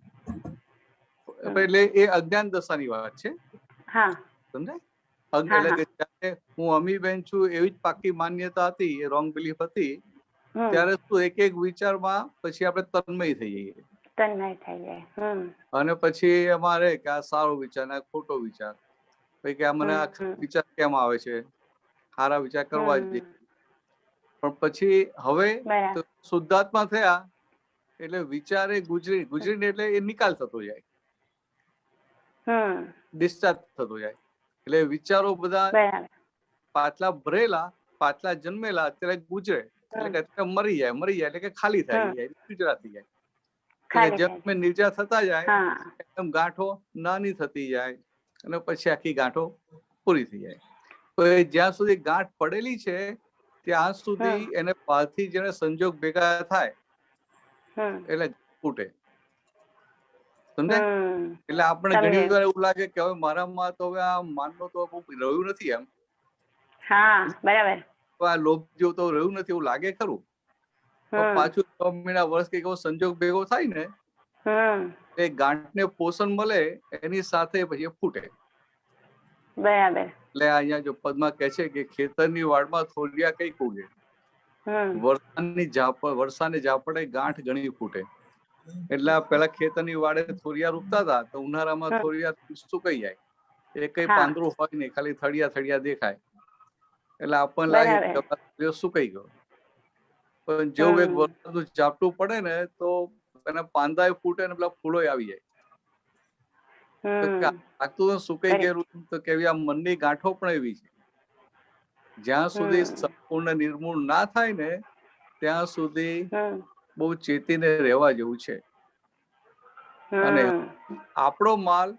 S1: એટલે એ અજ્ઞાન દશાની વાત છે. સમજાય? એટલે કે જયારે હું અમીબેન છું એવી જ પાકી માન્યતા હતી, એ રોંગ બિલીફ હતી, ત્યારે શું એક એક વિચારમાં પછી આપણે તન્મય થઈ જઈએ. અને પછી અમારે કે આ સારો વિચાર ને ખોટો વિચાર, પછી કે આ મને આ વિચાર કેમ આવે છે, સારા વિચાર કરવા જોઈએ. પણ પછી હવે શુદ્ધાત્મા થયા એટલે વિચારે ગુજરીને એટલે એ નિકાલ થતો જાય, ડિસ્ચાર્જ થતો જાય. એટલે વિચારો બધા પાછલા ભરેલા, પાછલા જન્મેલા અત્યારે ગુજરે એટલે કે મરી જાય એટલે કે ખાલી થઈ જાય, નિર્જરા થઈ જાય. જેમ નિર્જરા થતા જાય એમ ગાંઠો નાની થતી જાય અને પછી આખી ગાંઠો પૂરી થઈ જાય. તો જ્યાં સુધી ગાંઠ પડેલી છે ત્યાં સુધી એને પાછી જેને સંજોગ ભેગા થાય એટલે ફૂટે. સમજાય? એટલે આપણે ઘણી વાર એવું લાગે કે હવે મારામાં તો હવે આ માનનો તો રહ્યું નથી, એમ આ લોભ જેવું તો રહ્યું નથી એવું લાગે ખરું. પાછું 6 મહિના વર્ષ કઈક એવો સંજોગ ભેગો થાય ને એ ગાંઠને પોષણ મળે એની સાથે પછી એ ફૂટે.
S5: બરાબર.
S1: એટલે અહીંયા જો પદમાં કહે છે કે ખેતરની વાડમાં થોડિયા કઈ ઉગે, વરસાદની ઝાપડે ગાંઠ ઘણી ફૂટે. એટલે પેલા ખેતરની વાડે થોરિયા રોપતા હતા તો ઉનાળામાં થોરિયા સુકાઈ જાય, એ કઈ પાંદડું હોય નહીં, ખાલી થળિયા દેખાય. એટલે આપણને લાગે કે સુકાઈ ગયો. પણ જેવું એક વરસાદનું ઝાપટું પડે ને તો એના પાંદા ફૂટે ને પેલા ફૂલો આવી જાય. આખું સુકાઈ ગયેલું તો કેવી આ મનની ગાંઠો પણ એવી છે, જ્યાં સુધી સંપૂર્ણ નિર્મૂળ ના થાય ને ત્યાં સુધી બહુ ચેતીને રહેવા જેવું છે. અને આપણો માલ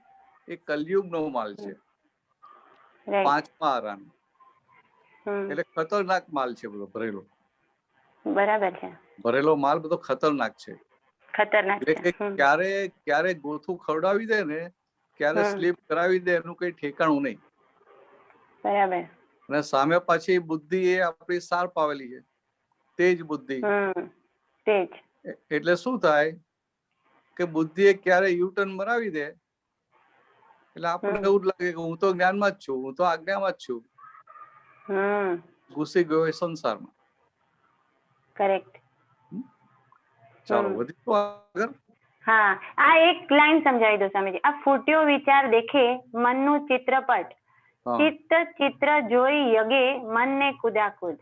S1: એ કલયુગનો માલ છે, 5મા આરાનો, એટલે ખતરનાક માલ છે બધો ભરેલો.
S5: બરાબર છે.
S1: ભરેલો માલ બધો ખતરનાક છે. એટલે ક્યારે ગોથું ખવડાવી દે ને, ક્યારે સ્લીપ કરાવી દે એનું કઈ ઠેકાણું નહીં.
S5: બરાબર.
S1: અને સામે પાછી બુદ્ધિ એ આપણી શાર્પ આવેલી છે, તેજ બુદ્ધિ. એટલે શું થાય કે બુદ્ધિ એ ક્યારે યુટર્ન મરાવી દે એટલે આપણને એવું લાગે કે હું તો જ્ઞાનમાં જ છું, હું તો આજ્ઞામાં જ છું, ઘૂસી ગયો એ સંસારમાં.
S5: કરેક્ટ.
S1: ચાલો વધીશું આગળ.
S5: હા, આ એક લાઈન સમજાવી દો સ્વામીજી. આ ફૂટ્યો વિચાર દેખે મનનું ચિત્રપટ, ચિત્ત ચિત્ર જોઈ યગે મનને કુદાકુદ.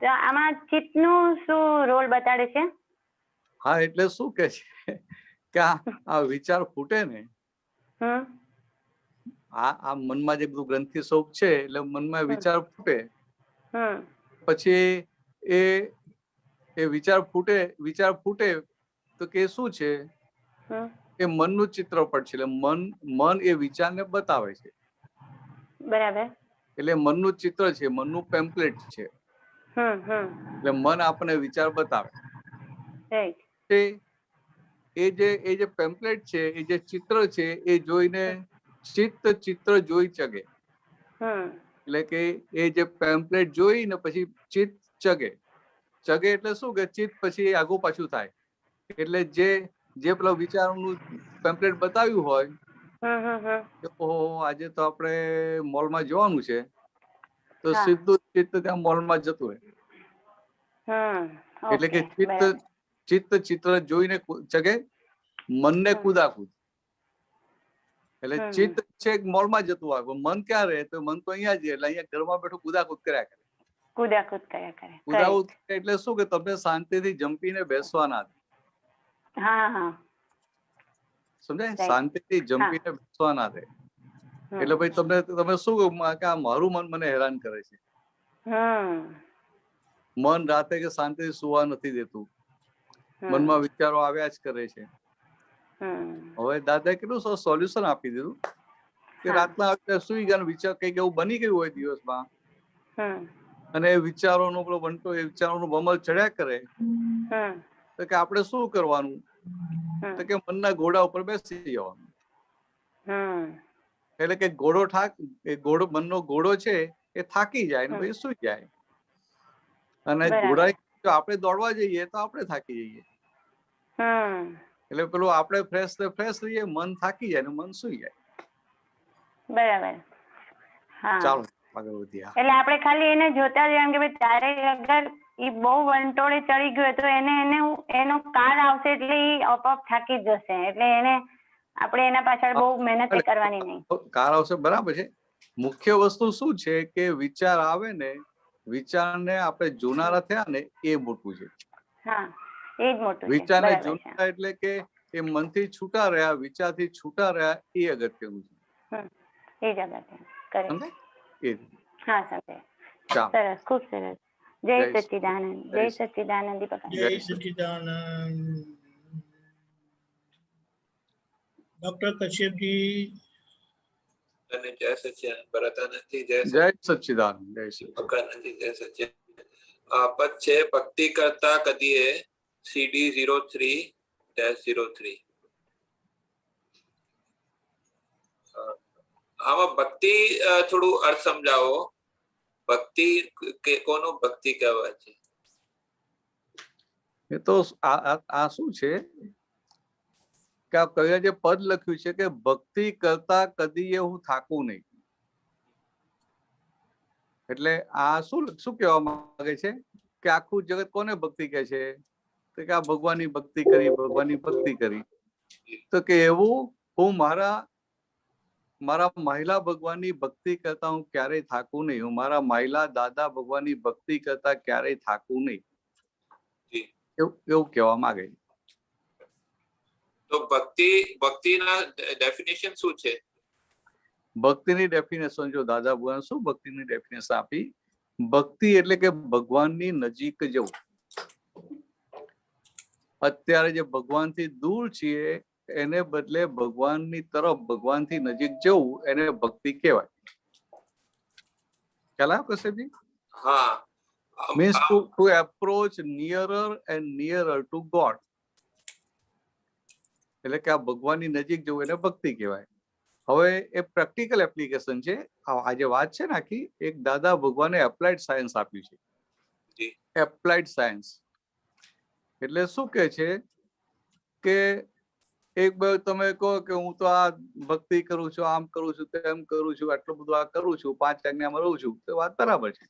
S5: તો આમાં ચિત્તનું શું રોલ બતાડે છે?
S1: હા, એટલે શું કે છે કે આ વિચાર ફૂટે ને, આ મનમાં જે બધું ગ્રંથિ શોક છે એટલે મનમાં વિચાર ફૂટે, પછી એ વિચાર ફૂટે તો કે શું છે એ મનનું ચિત્રપટ છે. એટલે મન એ વિચારને બતાવે છે.
S5: બરાબર.
S1: એટલે મનનું ચિત્ર છે, મનનું પેમ્પલેટ છે. એટલે મન આપણને વિચાર બતાવે. એ જે પેમ્પલેટ છે, એ જે ચિત્ર છે, એ જોઈને ચિત્ર જોઈ ચગે. એટલે કે એ જે પેમ્પલેટ જોઈ ને પછી ચિત્ત ચગે એટલે શું કે ચિત્ત પછી આગુ પાછું થાય. એટલે જે પેલા વિચારોનું પેમ્પલેટ બતાવ્યું હોય કે ઓહો આજે તો આપણે મોલમાં જવાનું છે, તો સીધું ચિત્ત ત્યાં મોલમાં જતું રહે. એટલે કે ચિત્ર જોઈને ચગે, મનને કુદાકુદ. એટલે ચિત્ત છે મોલમાં જતું હોય, મન ક્યાં રહે? તો મન તો અહીંયા જ, એટલે અહીંયા ઘરમાં બેઠું કુદાકુદ કર્યા કરે. કુદાકુદ એટલે શું કે તમને શાંતિથી જંપીને બેસવાના. સમજાય? શાંતિથી જંપીને બેસવાના છે. એટલે ભાઈ તમે શું કે આ મારું મન મને હેરાન કરે છે. મન રાતે કે શાંતિથી સુવા નથી દેતું, મનમાં વિચારો આવ્યા જ કરે છે. હવે દાદાએ કેટલું સોલ્યુશન આપી દીધું કે રાતના સુઈ ગયા વિચાર કઈક એવું બની ગયું હોય દિવસમાં, અને વિચારોનો પેલો વંટો એ વિચારોનું બમલ ચડ્યા કરે, તો કે આપણે શું કરવાનું? તો કે મનના ઘોડા ઉપર બેસી જવાનું. એટલે કે મનનો ઘોડો છે એ થાકી જાય ને પછી સુઈ જાય. અને ઘોડા આપણે દોડવા જઈએ તો આપણે થાકી જઈએ. એટલે પેલું આપણે ફ્રેશ રહીએ, મન થાકી જાય ને મન સુઈ જાય.
S5: બરાબર.
S1: ચાલો આગળ વધીએ.
S5: એટલે આપણે ખાલી એને જોતા જ એમ કે ભાઈ તારે અગર ઈ બહુ વંટોળે ચડી ગયો તો એનો કાળ આવશે એટલે ઈ આપઆપ થાકી જશે. એટલે આપણે એના પાછળ બહુ મહેનત કરવાની નહીં.
S1: કાળ આવશે બરાબર છે. મુખ્ય વસ્તુ શું છે કે વિચાર આવે ને, વિચારને આપણે જોનારા થયા ને એ મોટું છે.
S5: એ જ મોટું છે.
S1: વિચારને જોનારા એટલે કે એ મનથી છૂટા રહ્યા, વિચારથી છૂટા રહ્યા, એ અગત્યનું છે.
S5: એ જ અગત્યનું. હા સમજે. સરસ, ખૂબ સરસ. જય સચ્ચિદાનંદ. જય સચ્ચિદાનંદ દીપક.
S2: જય સચ્ચિદાનંદ. ડોક્ટર કશ્યપજી.
S6: અને જય સચ્ચિદાનંદ. ભરતાનંદજી જય
S1: સચ્ચિદાનંદ. જય
S6: સચ્ચિદાનંદજી જય સચ્ચિદાનંદ. આપત છે ભક્તિ કરતા કદીએ CD 03-03. આમાં ભક્તિ થોડું અર્થ સમજાવો. ભક્તિ કોનું ભક્તિ કહેવાય છે?
S1: એ તો આ શું છે કે આ કવિએ જે પદ લખ્યું છે કે ભક્તિ કરતા કદીએ હું થાકું નહીં, એટલે આ શું કહેવા માંગે છે કે આખું જગત કોને ભક્તિ કહે છે? તો કે આ ભગવાનની ભક્તિ કરી, ભગવાનની ભક્તિ કરી. તો કે એવું હું મારા મહિલા ભગવાનની ભક્તિ કરતા હું ક્યારેય થાકું નહીં, હું મારા મહિલા દાદા ભગવાનની ભક્તિ કરતા ક્યારેય થાકું નહીં, એવું કહેવા માંગે.
S6: તો ભક્તિના ડેફિનેશન શું છે?
S1: ભક્તિની ડેફિનેશન જો દાદા ભગવાન શું ભક્તિની ડેફિનેશન આપી? ભક્તિ એટલે કે ભગવાનની નજીક જવું. અત્યારે જે ભગવાનથી દૂર છીએ એને બદલે ભગવાનની તરફ, ભગવાનથી નજીક જવું, એને ભક્તિ કહેવાય. ખ્યાલ આવ્યો કશ્યપજી?
S6: હા,
S1: means to approach nearer and nearer to God. એટલે કે આ ભગવાનની નજીક જવું એને ભક્તિ કહેવાય. હવે એ પ્રેક્ટિકલ એપ્લિકેશન છે. આ જે વાત છે ને આખી, એક દાદા ભગવાને એપ્લાઇડ સાયન્સ આપ્યું છે. એપ્લાઇડ સાયન્સ એટલે શું કે છે કે એક બે તમે કહો કે હું તો આ ભક્તિ કરું છું, આમ કરું છું, તેમ કરું છું, આટલું બધું આ કરું છું, 5 આજ્ઞામાં રહું છું, તો વાત બરાબર છે.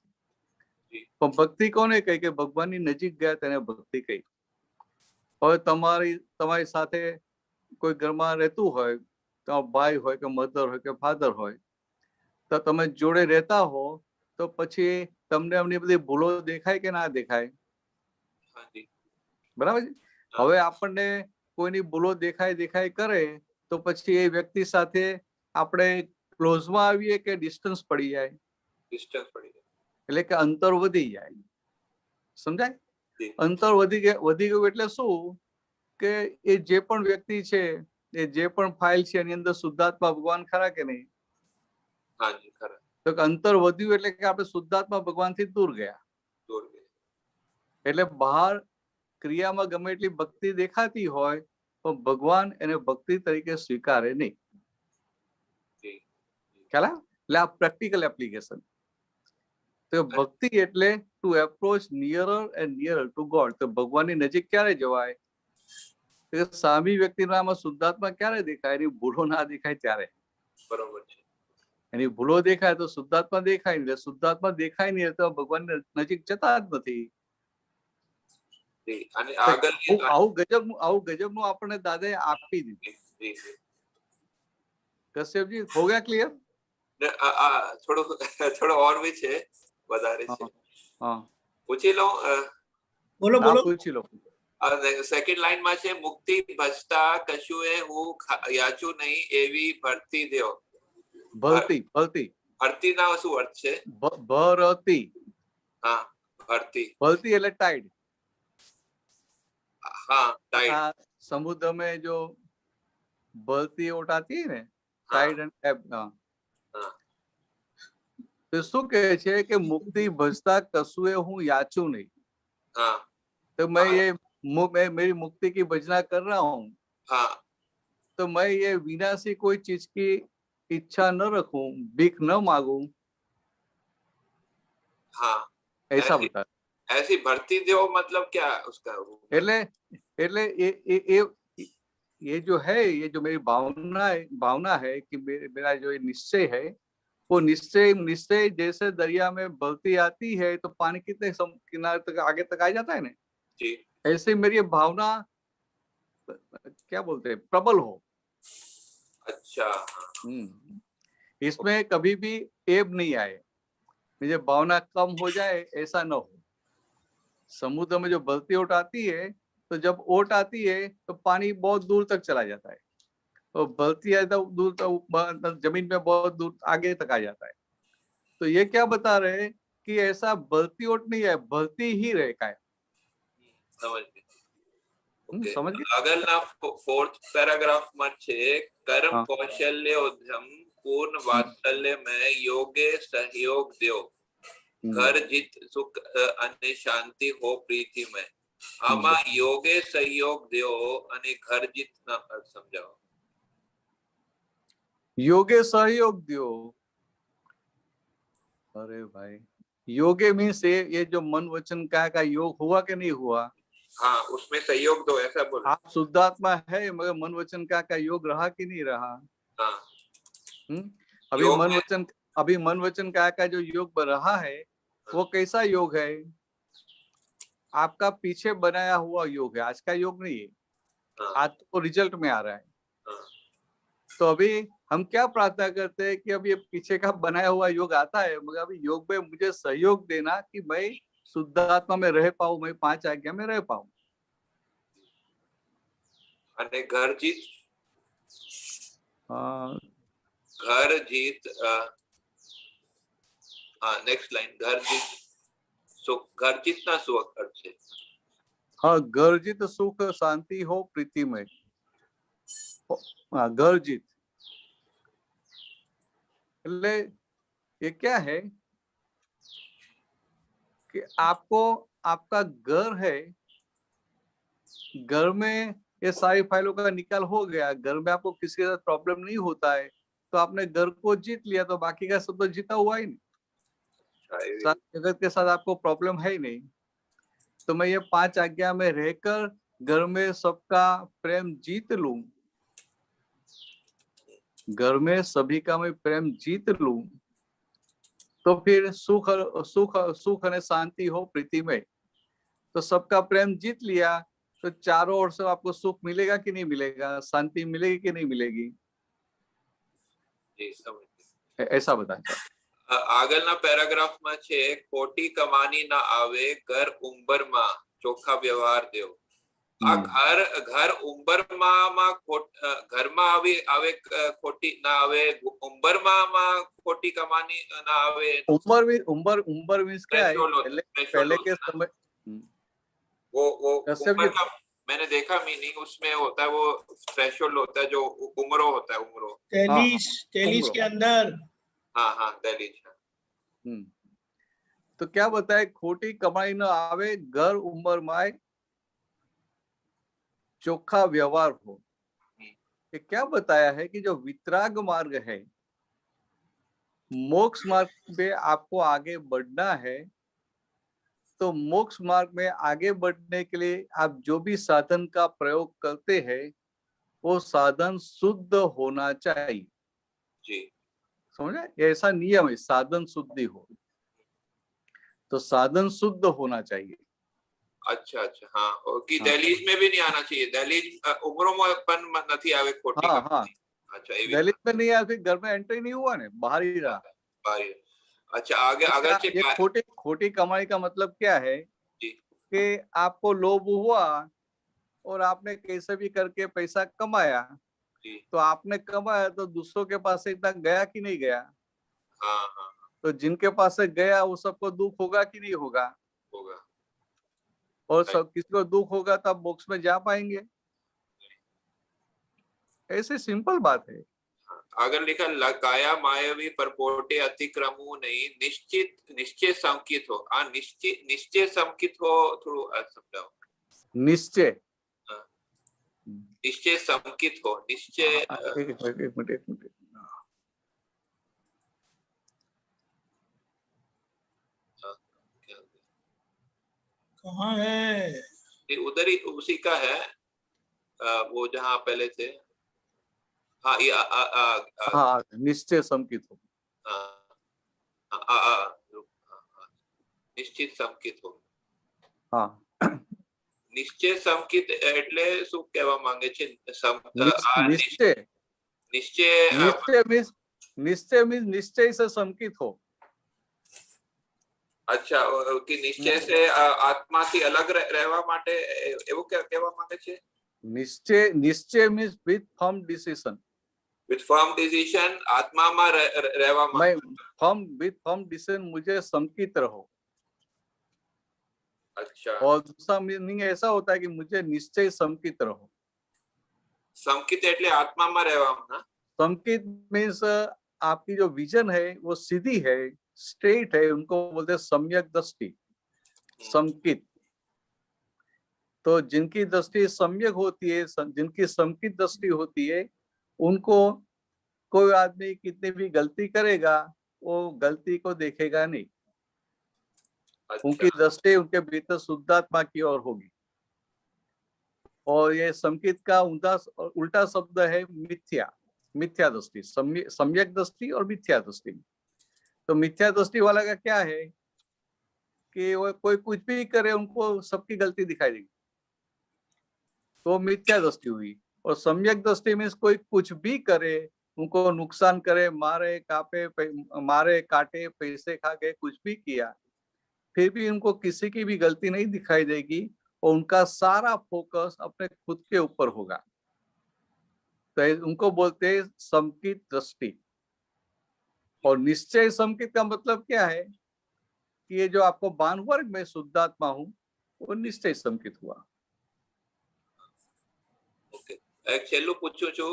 S1: પણ ભક્તિ કોને કહી? કે ભગવાનની નજીક ગયા તેને ભક્તિ કહી. હવે તમારી સાથે કોઈ ઘરમાં રહેતું હોય, તો ભાઈ હોય કે મધર હોય કે ફાધર હોય, તો તમે જોડે રહેતા હો તો પછી તમને એમની બધી ભૂલો દેખાય કે ના દેખાય? બરાબર છે. હવે આપણને કોઈની ભૂલો દેખાય કરે તો પછી એ વ્યક્તિ સાથે આપણે ક્લોઝમાં આવીએ કે ડિસ્ટન્સ પડી જાય?
S6: ડિસ્ટન્સ પડી જાય,
S1: એટલે કે અંતર વધી જાય. સમજાય? અંતર વધી ગયું એટલે શું કે એ જે પણ વ્યક્તિ છે, એ જે પણ ફાઇલ છે એની અંદર શુદ્ધાત્મા ભગવાન ખરા કે નહીં?
S6: હાજી ખરા.
S1: તો અંતર વધ્યું એટલે કે આપણે શુદ્ધાત્મા ભગવાનથી દૂર ગયા. એટલે બહાર ક્રિયામાં ગમે એટલી ભક્તિ દેખાતી હોય તો ભગવાન એને ભક્તિ તરીકે સ્વીકારે નહીં. ખ્યાલ? એટલે આ પ્રેક્ટિકલ એપ્લિકેશન. તો ભક્તિ એટલે to approach nearer and nearer to God. તો ભગવાનની નજીક ક્યારે જવાય? સામી વ્યક્તિનામાં શુદ્ધાત્મા ક્યારે દેખાય? એની ભૂલો ના દેખાય ત્યારે.
S6: બરોબર છે.
S1: એની ભૂલો દેખાય તો શુદ્ધાત્મા દેખાય નહીં, શુદ્ધાત્મા દેખાય નહીં તો ભગવાન નજીક જતા જ નથી. આવું ગજબનું આપણને દાદાએ આપી દીધું. કશ્યપજી હો ગયા ક્લિયર?
S6: થોડો ઓર भी છે, વધારે છે.
S1: હા,
S6: પૂછી લો.
S2: બોલો બોલો,
S1: પૂછી લો.
S6: સેકન્ડ લાઈન માં છે, મુક્તિ ભજતા કશુએ હું યાચું નહીં, એવી ભરતી દ્યો. ભરતી ના શું અર્થ છે?
S1: ભરતી.
S6: હા,
S1: ભરતી એટલે ટાઈડ.
S6: हाँ, टाइड.
S1: समुद्र में जो भरती ओट आती है ना, टाइड एंड एब. तो શું કહે છે કે મુક્તિ ભજતા કશુએ હું યાચું નહીં. तो मैं मेरी मुक्ति की भजना कर रहा हूँ, तो मैं ये विनाशी कोई चीज की इच्छा न रखूं, भीख न मांगू.
S6: हाँ,
S1: ऐसा बता.
S6: ऐसी भर्ती दो मतलब क्या उसका?
S1: એટલે ये जो है, ये जो मेरी भावना है कि मेरा जो ये निश्चय है, वो निश्चय जैसे दरिया में बहती आती है तो पानी कितने किनारे तक आगे तक आ जाता है ना जी, ऐसे मेरी भावना क्या बोलते हैं, प्रबल हो.
S6: अच्छा.
S1: इसमें कभी भी एब नहीं आए, मुझे भावना कम हो जाए ऐसा न हो. समुद्र में जो बहती ओट आती है, तो जब ओट आती है तो पानी बहुत दूर तक चला जाता है, और बहती है तो दूर तक जमीन में बहुत दूर आगे तक आ जाता है. तो ये क्या बता रहे हैं कि ऐसा बहती ओट नहीं है, बहती ही रहेगा है.
S6: समझ गए? આગળના ફોર્થ પેરાગ્રાફમાં છે, કર્મ કૌશલ્ય ઉદ્યમ પૂર્ણ વાત્સલ્ય में યોગે સહયોગ દ્યો, घर जीत सुख અને શાંતિ હો પ્રીતિમય. આમાં યોગે સહયોગ દ્યો અને ઘર જીત ના અર્થ સમજાવો.
S1: योगे सहयोग दियो. अरे भाई, योगे मीन्स ये जो मन वचन का योग हुआ कि नहीं हुआ?
S6: हाँ, उसमें सहयोग दो, ऐसा बोलो।
S1: आप शुद्धात्मा है मगर मन वचन का योग रहा कि नहीं रहा?
S6: हाँ,
S1: अभी मन वचन का जो योग रहा है वो कैसा योग है? आपका पीछे बनाया हुआ योग है, आज का योग नहीं है। आज तो रिजल्ट में आ रहा है। तो अभी हम क्या प्रार्थना करते हैं कि अभी ये पीछे का बनाया हुआ योग आता है, मगर अभी योग में मुझे सहयोग देना कि मैं शुद्धात्मा में रह पाऊं, मैं 5 आज्ञा में रह पाऊं।
S6: અને ઘર જીત, ઘર જીત, નેક્સ્ટ લાઈન, ઘર જીત સુખ, ઘર જીતના શું અક્ષર છે?
S1: हाँ, घर जीत सुख शांति हो प्रीति में। हाँ, घर जीत એટલે ये क्या है कि आपको आपका घर है, घर में ये सारी फाइलों का निकाल हो गया, घर में आपको किसी का प्रॉब्लम नहीं होता है, तो आपने घर को जीत लिया, तो बाकी का सब तो जीता हुआ ही नहीं। जगत के साथ आपको प्रॉब्लम है ही नहीं। तो मैं ये 5 आज्ञा में रहकर घर में सबका प्रेम जीत लूं, घर में सभी का मैं प्रेम जीत लूं, तो फिर सुख सुख सुख और शांति हो प्रीति में। तो सबका प्रेम जीत लिया तो चारों ओर से आपको सुख मिलेगा कि नहीं मिलेगा, शांति मिलेगी कि नहीं मिलेगी? ऐसा बताएं।
S6: આગળના પેરાગ્રાફમાં છે, ખોટી કમાની ના આવે, ઘર ઉંબરમાં ચોખ્ખા વ્યવહાર દેવો. આ ઘર ઉંબરમાં ઘરમાં આવે ખોટી ના આવે, ઉંબરમાં ખોટી કમાની ના આવે.
S1: उम्बर मींस क्या है? पहले के समय
S6: वो उम्र का मैंने देखा मीनिंग, उसमें होता है वो थ्रेशोल्ड होता है, जो उम्रो होता है, उम्रो
S2: तेलीस के अंदर।
S6: हाँ हाँ, दहलीज।
S1: तो क्या बताए? खोटी कमाई न आवे, घर उम्र माए चोखा व्यवहार हो। ये क्या बताया है कि जो वितराग मार्ग है, मोक्ष मार्ग पे आपको आगे बढ़ना है, तो मोक्ष मार्ग में आगे बढ़ने के लिए आप जो भी साधन का प्रयोग करते हैं वो साधन शुद्ध होना चाहिए
S6: जी।
S1: समझे? ऐसा नियम है, साधन शुद्धि हो, तो साधन शुद्ध होना चाहिए।
S6: अच्छा अच्छा, हाँ, कि दहलीज में भी नहीं आना चाहिए, दहलीज उम्रों में अपन नहीं आवे खोटी।
S1: हाँ हाँ,
S6: अच्छा,
S1: दहलीज में नहीं आया, फिर घर में एंट्री नहीं हुआ ना, बाहर ही रहा।
S6: अच्छा, आगे अगर
S1: ये खोटी कमाई का मतलब क्या है कि आपको लोभ हुआ और आपने कैसे भी करके पैसा कमाया, तो आपने कमाया तो दूसरों के पास से इतना गया कि नहीं गया?
S6: हाँ हाँ,
S1: तो जिनके पास से गया वो सबको दुख होगा कि नहीं होगा?
S6: होगा।
S1: और सब किसी को दुख होगा तब मोक्ष में जा पाएंगे? ऐसे सिंपल बात है।
S6: अगर लिखा काया मायावी परपोटे अतिक्रमु नहीं, निश्चय संकित हो। निश्चय संकित हो, थोड़ा समझाओ।
S1: निश्चय
S6: निश्चय संकित हो, निश्चय।
S1: एक मिनट
S2: कहाँ है?
S6: उधर ही उसी का है, वो जहाँ पहले थे। हाँ, ये
S1: हाँ, निश्चय संकित हो।
S6: નિશ્ચિત સંકિત हो।
S1: हाँ,
S6: નિશ્ચય સંકિત એટલે શું કહેવા માંગે છે?
S1: निश्चय मीन्स निश्चय से संकित हो।
S6: अच्छा, कि निश्चय से आत्मा થી अलग રહેવા માટે એવું કહેવા માંગે છે?
S1: निश्चय means with firm decision.
S6: With firm decision आत्मा में रहवा
S1: मैं विथ फर्म डिसीजन मुझे संकित रहो।
S6: अच्छा,
S1: और दूसरा मीनिंग ऐसा होता है कि मुझे निश्चय संकित रहो।
S6: संकित એટલે આત્મામાં રહેવા।
S1: संकित मीन्स आपकी जो विजन है वो सीधी है, स्ट्रेट है, उनको बोलते हैं सम्यक दृष्टि। संकित तो जिनकी दृष्टि सम्यक होती है, जिनकी संकित दृष्टि होती है, उनको कोई आदमी कितनी भी गलती करेगा वो गलती को देखेगा नहीं। अच्छा। उनकी दृष्टि उनके भीतर शुद्धात्मा की ओर होगी। और ये संकित का उल्टा शब्द है मिथ्या, मिथ्या दृष्टि, सम्यक दृष्टि और मिथ्या दृष्टि। तो मिथ्या दृष्टि वाला का क्या है कि वो कोई कुछ भी करे उनको सबकी गलती दिखाई देगी, तो मिथ्या दृष्टि हुई। और सम्यक दृष्टि में कोई कुछ भी करे, उनको नुकसान करे, मारे काटे, पैसे खा के कुछ भी किया, फिर भी उनको किसी की भी गलती नहीं दिखाई देगी और उनका सारा फोकस अपने खुद के ऊपर होगा। तो उनको बोलते हैं संकित दृष्टि। और निश्चय संकित का मतलब क्या है कि ये जो आपको भान हुआ मैं शुद्धात्मा हूं, वो निश्चय संकित हुआ।
S6: છેલ્લું પૂછું છું,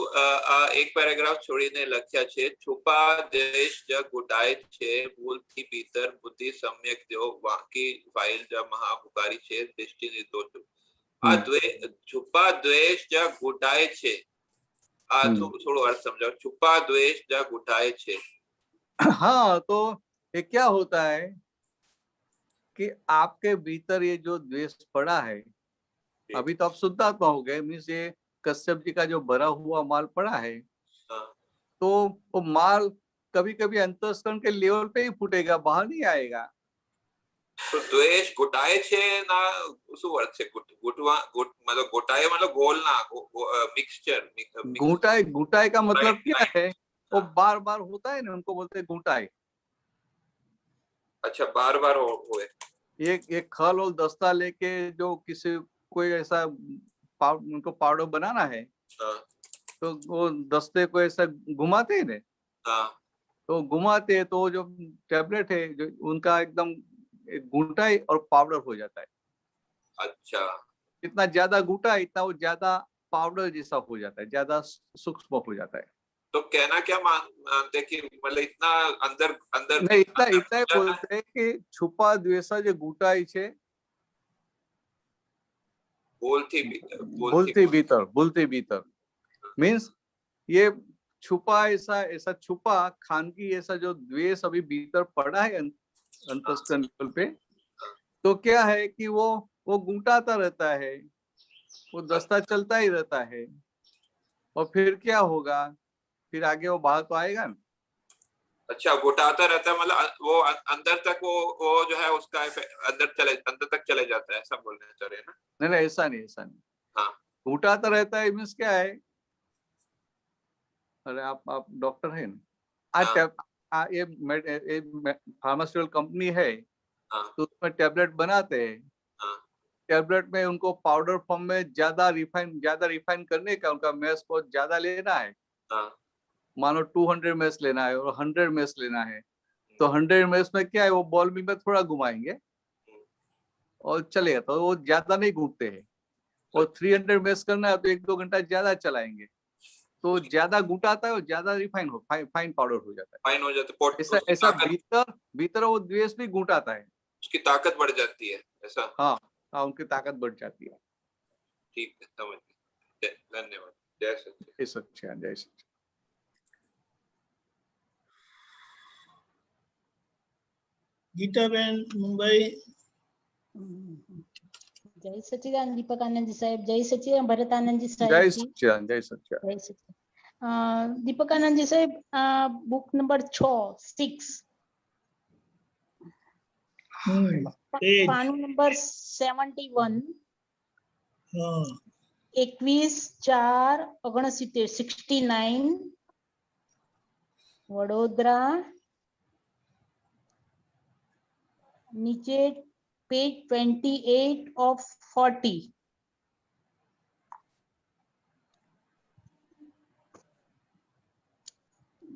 S6: એક પેરેગ્રાફ છોડીને લખ્યા છે, છુપા દેશ જ ગુટાય છે, ભૂલથી ભીતર બુદ્ધિ સમ્યક દેવો વાકી ફાઇલ જ મહાપુકારી છે, દૃષ્ટિ નિર્દોષ। આ છુપા દ્વેષ જ ગુટાય છે, આ થોડું अर्थ समझाओ। છુપा द्वेष જ गुटाय છે।
S1: हाँ, तो ये क्या होता है कि आपके भीतर ये जो द्वेष पड़ा है, अभी तो आप शुद्धात्मा हो गए, मीन्स ये कश्यप जी का जो भरा हुआ माल पड़ा है, तो वो माल कभी कभी अंतःकरण के लेवल पे ही फूटेगा, बाहर नहीं आएगा।
S6: तो द्वेष गुटाए छे ना, શું અર્થ છે? ગુટવા मतलब गुटाए मतलब घोलना, मिक्सचर।
S1: गुटाई का मतलब क्या है? वो बार बार होता है ना, उनको बोलते हैं गुटाई।
S6: अच्छा, बार बार हुए।
S1: एक खल और दस्ता लेके जो किसी कोई ऐसा उनको पाउडर बनाना है, तो वो दस्ते को ऐसा घुमाते हैं ना, तो घुमाते हैं तो जो टैबलेट है जो उनका एकदम घुटाई और पाउडर हो जाता है।
S6: अच्छा,
S1: जितना ज्यादा घुटा इतना वो ज्यादा पाउडर जैसा हो जाता है, ज्यादा सूक्ष्म हो जाता है।
S6: तो कहना क्या मानते कि मतलब इतना अंदर अंदर
S1: नहीं, इतना ही बोलते हैं कि छुपा द्वेषा जो घुटाई छे, बोलती भीतर मीन्स ये छुपा ऐसा छुपा खानगी ऐसा जो द्वेष अभी भीतर पड़ा है अंतःकरण लेवल पे, तो क्या है कि वो घुटाता रहता है, वो दस्ता चलता ही रहता है, और फिर क्या होगा, फिर आगे वो बाहर तो आएगा ना।
S6: अच्छा, घुटाता रहता है मतलब वो अंदर तक वो जो है उसका अंदर तक चले जाता है, ऐसा बोलना चाह रहे हैं ना?
S1: नहीं, ऐसा नहीं।
S6: हाँ,
S1: घुटाता रहता है मीन्स क्या है, अरे आप डॉक्टर है ना, ये फार्मास्यूटिकल कंपनी है, तो उसमें टैबलेट बनाते हैं, टैबलेट में उनको पाउडर फॉर्म में ज्यादा रिफाइन करने का उनका मैस बहुत ज्यादा लेना है, मानो 200 मैस लेना है और 100 मैस लेना है, तो 100 मैस में क्या है वो बॉल मिल में थोड़ा घुमाएंगे और चलेगा, तो वो ज्यादा नहीं घूमते हैं। और 300 मैस करना है तो 1-2 घंटा ज्यादा चलाएंगे, तो ज्यादा घुटाता है और ज्यादा रिफाइन फाइन पाउडर हो जाता है,
S6: फाइन हो जाता है।
S1: ऐसा भीतर वो द्वेष भी घुटाता है, उसकी
S6: ताकत बढ़ जाती है, ऐसा।
S1: हाँ, उनकी ताकत बढ़ जाती है।
S6: ठीक है, समझ गए, धन्यवाद। जय सच्चिदानंद।
S1: जय सच्चिदानंद। जय सच्चिदानंद।
S2: गीताबेन मुंबई।
S7: जय सच्चिदानंद दीपक आनंद जी साहेब, जय सच्चिदानंद भरत आनंद जी साहेब।
S1: जय सच्चिदानंद। जय सच्चिदानंद।
S7: जय सच्चिदानंद दीपक आनंद जी साहेब, बुक नंबर 6 पानु नंबर 71 21/4/69 वडोदरा, नीचे page 28 of 40।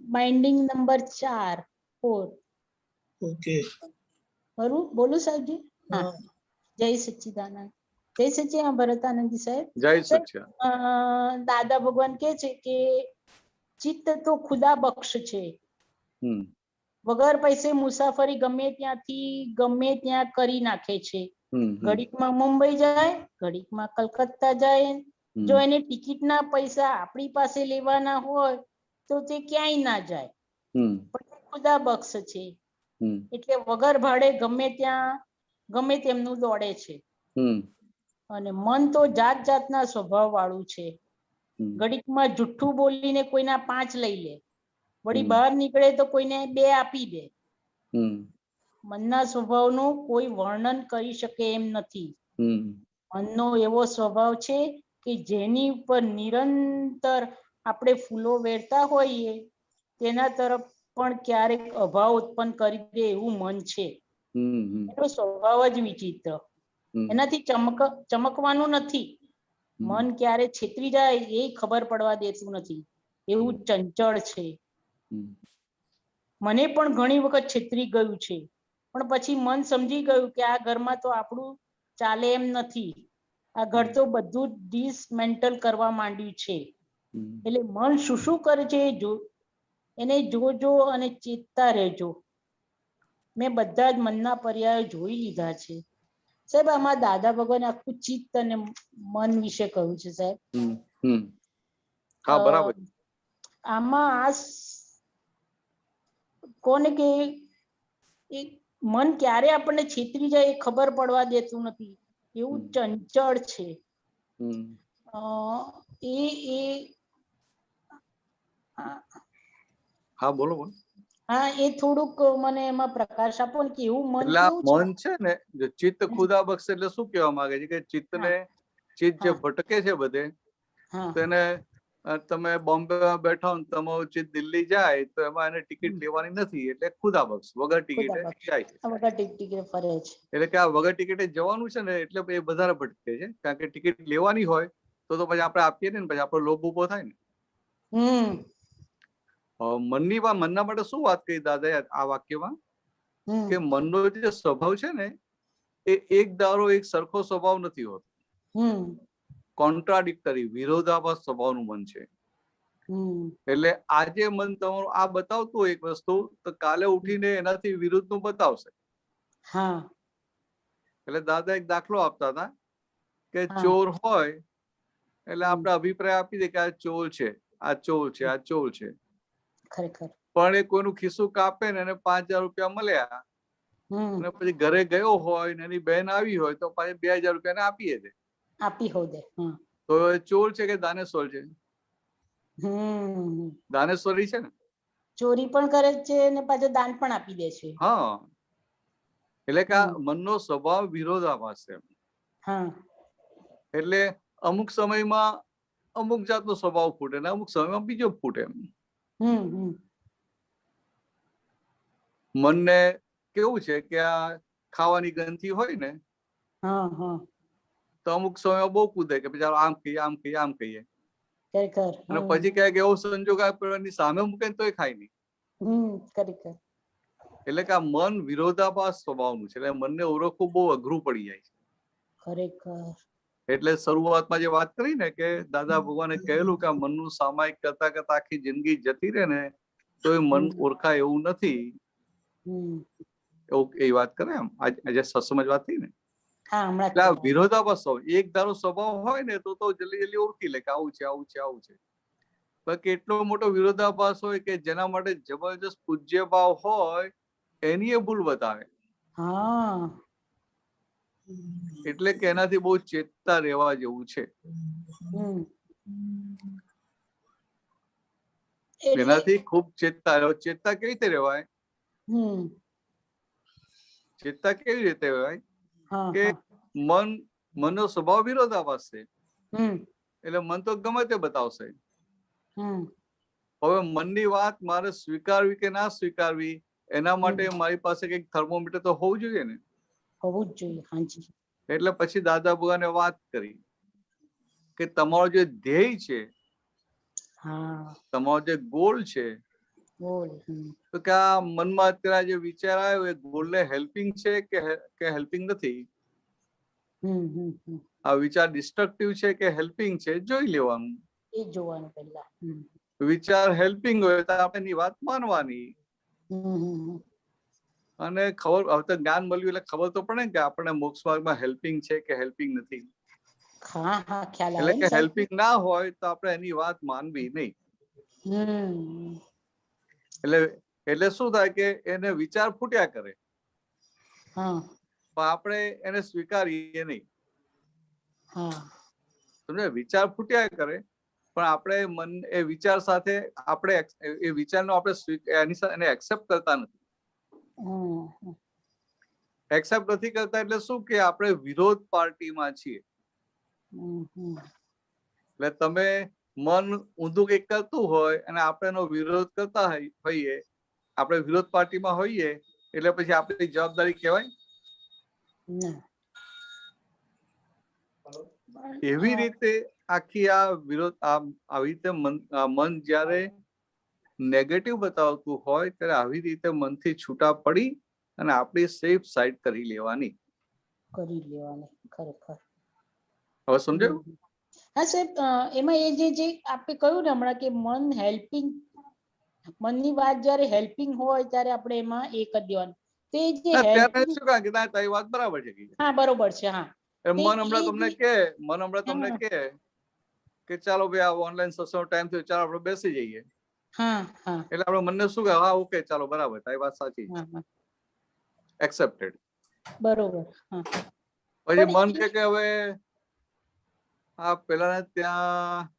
S7: Binding number 4।
S2: Okay,
S7: बोलो साहब जी। हाँ, जय सच्चिदानंद। जय सच्चिदानंद भरत आनंद जी साहेब।
S1: जय सच्चिदानंद।
S7: दादा भगवान के છે કે ચિત્ત તો ખુદા બક્ષ છે, વગર પૈસે મુસાફરી ગમે ત્યાંથી ગમે ત્યાં કરી નાખે છે। ઘડીકમાં મુંબઈ જાય, ઘડીકમાં કલકત્તા જાય, જો એને ટિકિટના પૈસા આપણી પાસે લેવાના હોય તો તે ક્યાંય ના જાય, પણ ખુદા બક્ષ છે, એટલે વગર ભાડે ગમે ત્યાં ગમે તેમનું દોડે છે। અને મન તો જાત જાતના સ્વભાવ વાળું છે. ઘડીકમાં જુઠ્ઠું બોલીને કોઈના 5 લઈ લે, વળી બહાર નીકળે તો કોઈને 2 આપી દે. મનના સ્વભાવનું કોઈ વર્ણન કરી શકે એમ નથી. મનનો એવો સ્વભાવ છે કે જેની ઉપર નિરંતર આપણે ફૂલો વેરતા હોઈએ તેના તરફ પણ ક્યારેક અભાવ ઉત્પન્ન કરી દે એવું મન છે. એનો સ્વભાવ જ વિચિત્ર. એનાથી ચમકવાનું નથી. મન ક્યારે છેતરી જાય એ ખબર પડવા દેતું નથી, એવું ચંચળ છે. મને પણ ઘણી વખત છેતરી ગયું છે, પણ પછી મન સમજી ગયું કે આ ઘરમાં તો આપણું ચાલે એમ નથી. આ ઘર તો બધું ડિસમેન્ટલ કરવા માંડ્યું છે. એટલે મન શું કરે છે એને જોજો અને ચેતતા રહેજો. મેં બધા જ મનના પર્યાયો જોઈ લીધા છે સાહેબ. આમાં દાદા ભગવાન આખું ચિત્ત અને મન વિશે કહ્યું છે સાહેબ.
S1: હા, બરાબર.
S7: આમાં કોને કે મન ક્યારે આપણને છેતરી જાય એ ખબર પડવા દેતું નથી, એવું ચંચળ છે.
S1: હા, બોલો બોલો.
S7: હા, એ થોડુંક મને એમાં પ્રકાશ આપો ને કે એવું મન
S1: મન છે ને, ચિત્ત ખુદા બક્ષ એટલે શું કહેવા માંગે છે કે ચિત્તને ચિત્ત જે ભટકે છે બધે, તેને તમે બોમ્બેમાં બેઠો ને તમારું ચિત્ત દિલ્હી જાય તો એમાં એને ટિકિટ લેવાની નથી, એટલે ખુદા બક્ષ વગર ટિકિટે જાય છે.
S7: વગર ટિકિટે ફરે છે.
S1: એટલે કે આ વગર ટિકિટે જવાનું છે ને એટલે એ વધારે ભટકે છે, કારણ કે ટિકિટ લેવાની હોય તો પછી આપણે આપીએ ને પછી આપણો લોભ ઉભો થાય ને. મનના માટે શું વાત કરી દાદા આ વાક્યમાં કે મનનો જે સ્વભાવ છે ને એ એક ધારો એક સરખો સ્વભાવ નથી હોતો. કોન્ટ્રાડિક્ટરી, વિરોધાભાસ સ્વભાવનું મન છે. એટલે આજે મન તમારું આ બતાવતું હોય એક વસ્તુ તો કાલે ઉઠીને એનાથી વિરુદ્ધનું બતાવશે. એટલે દાદા એક દાખલો આપતા હતા કે ચોર હોય એટલે આપણે અભિપ્રાય આપી દે કે આ ચોર છે, આ ચોર છે, આ ચોર છે. પણ એ કોઈનું ખિસ્સું કાપે ને એને 5,000 રૂપિયા મળ્યા અને પછી ઘરે ગયો હોય ને એની બહેન આવી હોય તો પાછી 2,000 રૂપિયા આપી દે. તો એ ચોર છે કે દાનેશ્વર છે? દાનેશ્વરી છે ને.
S7: ચોરી પણ કરે છે ને પાછો દાન પણ આપી દે છે.
S1: હા, એટલે કે આ મનનો સ્વભાવ વિરોધાભાસ છે. એટલે અમુક સમયમાં અમુક જાતનો સ્વભાવ ફૂટે ને અમુક સમયમાં બીજો ફૂટે. મનને કેવું છે કે આ ખાવાની ગ્રંથિ હોય ને તો અમુક સમયમાં બહુ કૂદે કે ચાલો આમ કહીએ આમ કહીએ આમ કહીએ અને પછી ક્યાંક એવો સંજોગ એની સામે મૂકે તો એ ખાય નહીં. એટલે કે આ મન વિરોધાભાસ સ્વભાવનું છે, એટલે મનને ઓળખવું બહુ અઘરું પડી જાય છે. એટલે શરૂઆતમાં જે વાત કરી ને કે દાદા ભગવાને કહેલું કે આ મનનું સામાયિક કરતા કરતા આખી જિંદગી જતી રહે ને તો એ મન ઓળખાય એવું નથી. એવું એ વાત કરે એમ આજે સત્સંગ વાત થઈ ને. એટલે આ વિરોધાભાસ એક ધારો સ્વભાવ હોય ને તો જલ્દી જલ્દી ઓળખી લે કે આવું છે આવું છે આવું છે. કેટલો મોટો વિરોધાભાસ હોય કે જેના માટે જબરજસ્ત પૂજ્ય ભાવ હોય એની એ ભૂલ બતાવે. એટલે કે એનાથી બહુ ચેતતા રહેવા જેવું છે. એનાથી ખૂબ ચેતતા કેવી રીતે રહેવાય? ચેતતા કેવી રીતે રહેવાય કે મનનો સ્વભાવ વિરોધાભાસ છે એટલે મન તો ગમે તે બતાવશે. હવે મનની વાત મારે સ્વીકારવી કે ના સ્વીકારવી એના માટે મારી પાસે કઈક થર્મોમીટર તો હોવું જોઈએ ને.
S7: હોવું જ જોઈએ. હાજી.
S1: એટલે પછી દાદા ભગવાને વાત કરી કે તમારો જે ધ્યેય છે, તમારો જે ગોલ છે, તો કે આ મનમાં અત્યારે જે વિચાર આવ્યો એ ગોલને હેલ્પિંગ છે કે હેલ્પિંગ નથી? આ વિચાર ડિસ્ટ્રક્ટિવ છે કે હેલ્પિંગ છે જોઈ લેવાનું.
S7: એ જોવાનું પહેલા.
S1: વિચાર હેલ્પિંગ હોય તો આપણે એની વાત માનવાની. અને ખબર હવે તો જ્ઞાન મળ્યું એટલે ખબર તો પડે કે આપણે મોક્ષ માર્ગમાં હેલ્પિંગ છે કે હેલ્પિંગ નથી. એટલે કે હેલ્પિંગ ના હોય તો આપણે એની વાત માનવી નહીં. એટલે શું થાય કે એને વિચાર ફૂટ્યા કરે પણ આપણે એને સ્વીકારીએ નહીં. સમજાય? વિચાર ફૂટ્યા કરે, પણ આપણે મન એ વિચાર સાથે આપણે એ વિચારનો આપણે એની સાથે એને એક્સેપ્ટ કરતા નથી. એક્સેપ્ટ નથી કરતા એટલે શું કે આપણે વિરોધ પાર્ટીમાં છીએ. એટલે તમે મન ઊંધું કંઈક કરતું હોય અને આપણે એનો વિરોધ કરતા હોઈએ, આપણે વિરોધ પાર્ટીમાં હોઈએ, એટલે પછી આપણી જવાબદારી કહેવાય? એવી રીતે આખી આ વિરોધ આવી રીતે મન જ્યારે નેગેટિવ બતાવતું હોય ત્યારે આવી રીતે મનથી છૂટા પડી અને આપણી સેફ સાઈડ કરી લેવાની.
S7: ખરેખર.
S1: હવે સમજાયું?
S7: હા સાહેબ, એમાં એ જે આપણે કહ્યું ને હમણાં કે મન હેલ્પિંગ, મનની વાત જ્યારે હેલ્પિંગ હોય ત્યારે આપણે એમાં એ કરી દેવાનું. તે જે હેલ્પિંગ
S1: શું કહે કે તારી વાત બરાબર છે. હા
S7: બરોબર છે. હા,
S1: મન હમણાં તમને કે ચાલો ભાઈ આ ઓનલાઈન સત્સંગનો ટાઈમ થયો, ચાલો આપણે બેસી જઈએ. એટલે આપણે મનને શું કહે? હા ઓકે ચાલો બરાબર, તારી વાત સાચી, એક્સેપ્ટેડ.
S7: બરોબર.
S1: પછી મન કે હવે આ પેલા ત્યાં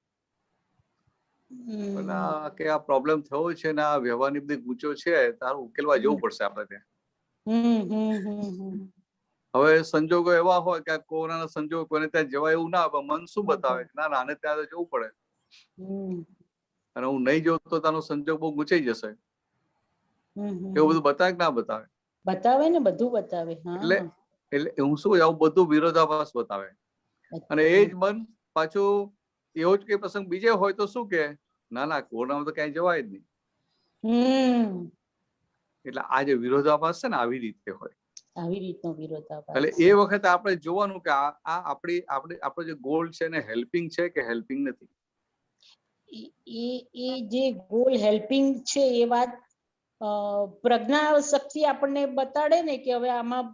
S1: પેલા કે આ પ્રોબ્લેમ થયો છે ને આ વ્યવહારની બધી ગૂંચો છે, તારું ઉકેલવા જવું પડશે આપણે ત્યાં. હવે સંજોગો એવા હોય કે કોરોનાના સંજોગો કોઈને ત્યાં જવાય એવું ના હોય, મન શું બતાવે? ના આને ત્યાં તો જવું પડે, અને હું નહીં જઉં તો તારો સંજોગ બહુ ગુંચાઈ જશે. એવું બધું બતાવે કે ના બતાવે?
S7: બતાવે ને, બધું બતાવે.
S1: એટલે હું શું આવું બધું વિરોધાભાસ બતાવે. અને એ જ મન પાછું એવો જ કઈ પ્રસંગ બીજે હોય તો શું કે ના કોરોનામાં તો ક્યાંય જવાય જ નહીં. એટલે આ જે વિરોધાભાસ છે ને આવી રીતે હોય.
S7: આવી રીતનો વિરોધાભાસ.
S1: એટલે એ વખતે આપણે જોવાનું કે આ આપણો જે ગોલ છે ને હેલ્પિંગ છે કે હેલ્પિંગ નથી.
S7: એ જે ગોલ હેલ્પિંગ છે એ વાત પ્રજ્ઞા શક્તિ આપણને બતાડે ને કે હવે આમાં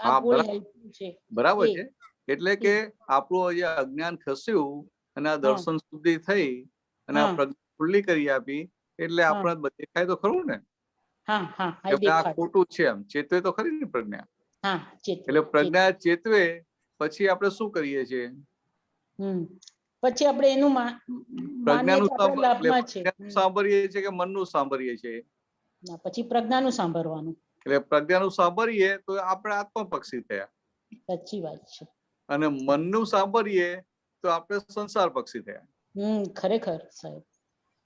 S7: આ ગોલ હેલ્પિંગ છે.
S1: બરાબર છે. એટલે કે આપણું જે અજ્ઞાન ખસ્યું અને આ દર્શન શુદ્ધિ થઈ અને આ પ્રજ્ઞા ખુલ્લી કરી આપી, એટલે આપણે દેખાય તો ખરું ને આ ખોટું છે. એમ ચેતવે તો ખરી ને પ્રજ્ઞા. એટલે પ્રજ્ઞા ચેતવે પછી આપણે શું કરીએ છીએ?
S7: પછી આપણે એનું
S1: પ્રજ્ઞાનું સાંભળીએ છીએ કે મનનું સાંભળીએ છીએ?
S7: પછી પ્રજ્ઞાનું સાંભળવાનું.
S1: એટલે પ્રજ્ઞાનું સાંભળીએ તો આપણે આત્મપક્ષી થયા.
S7: સાચી વાત છે.
S1: અને મનનું સાંભળીએ તો આપણે સંસાર પક્ષી થયા.
S7: ખરેખર સાહેબ.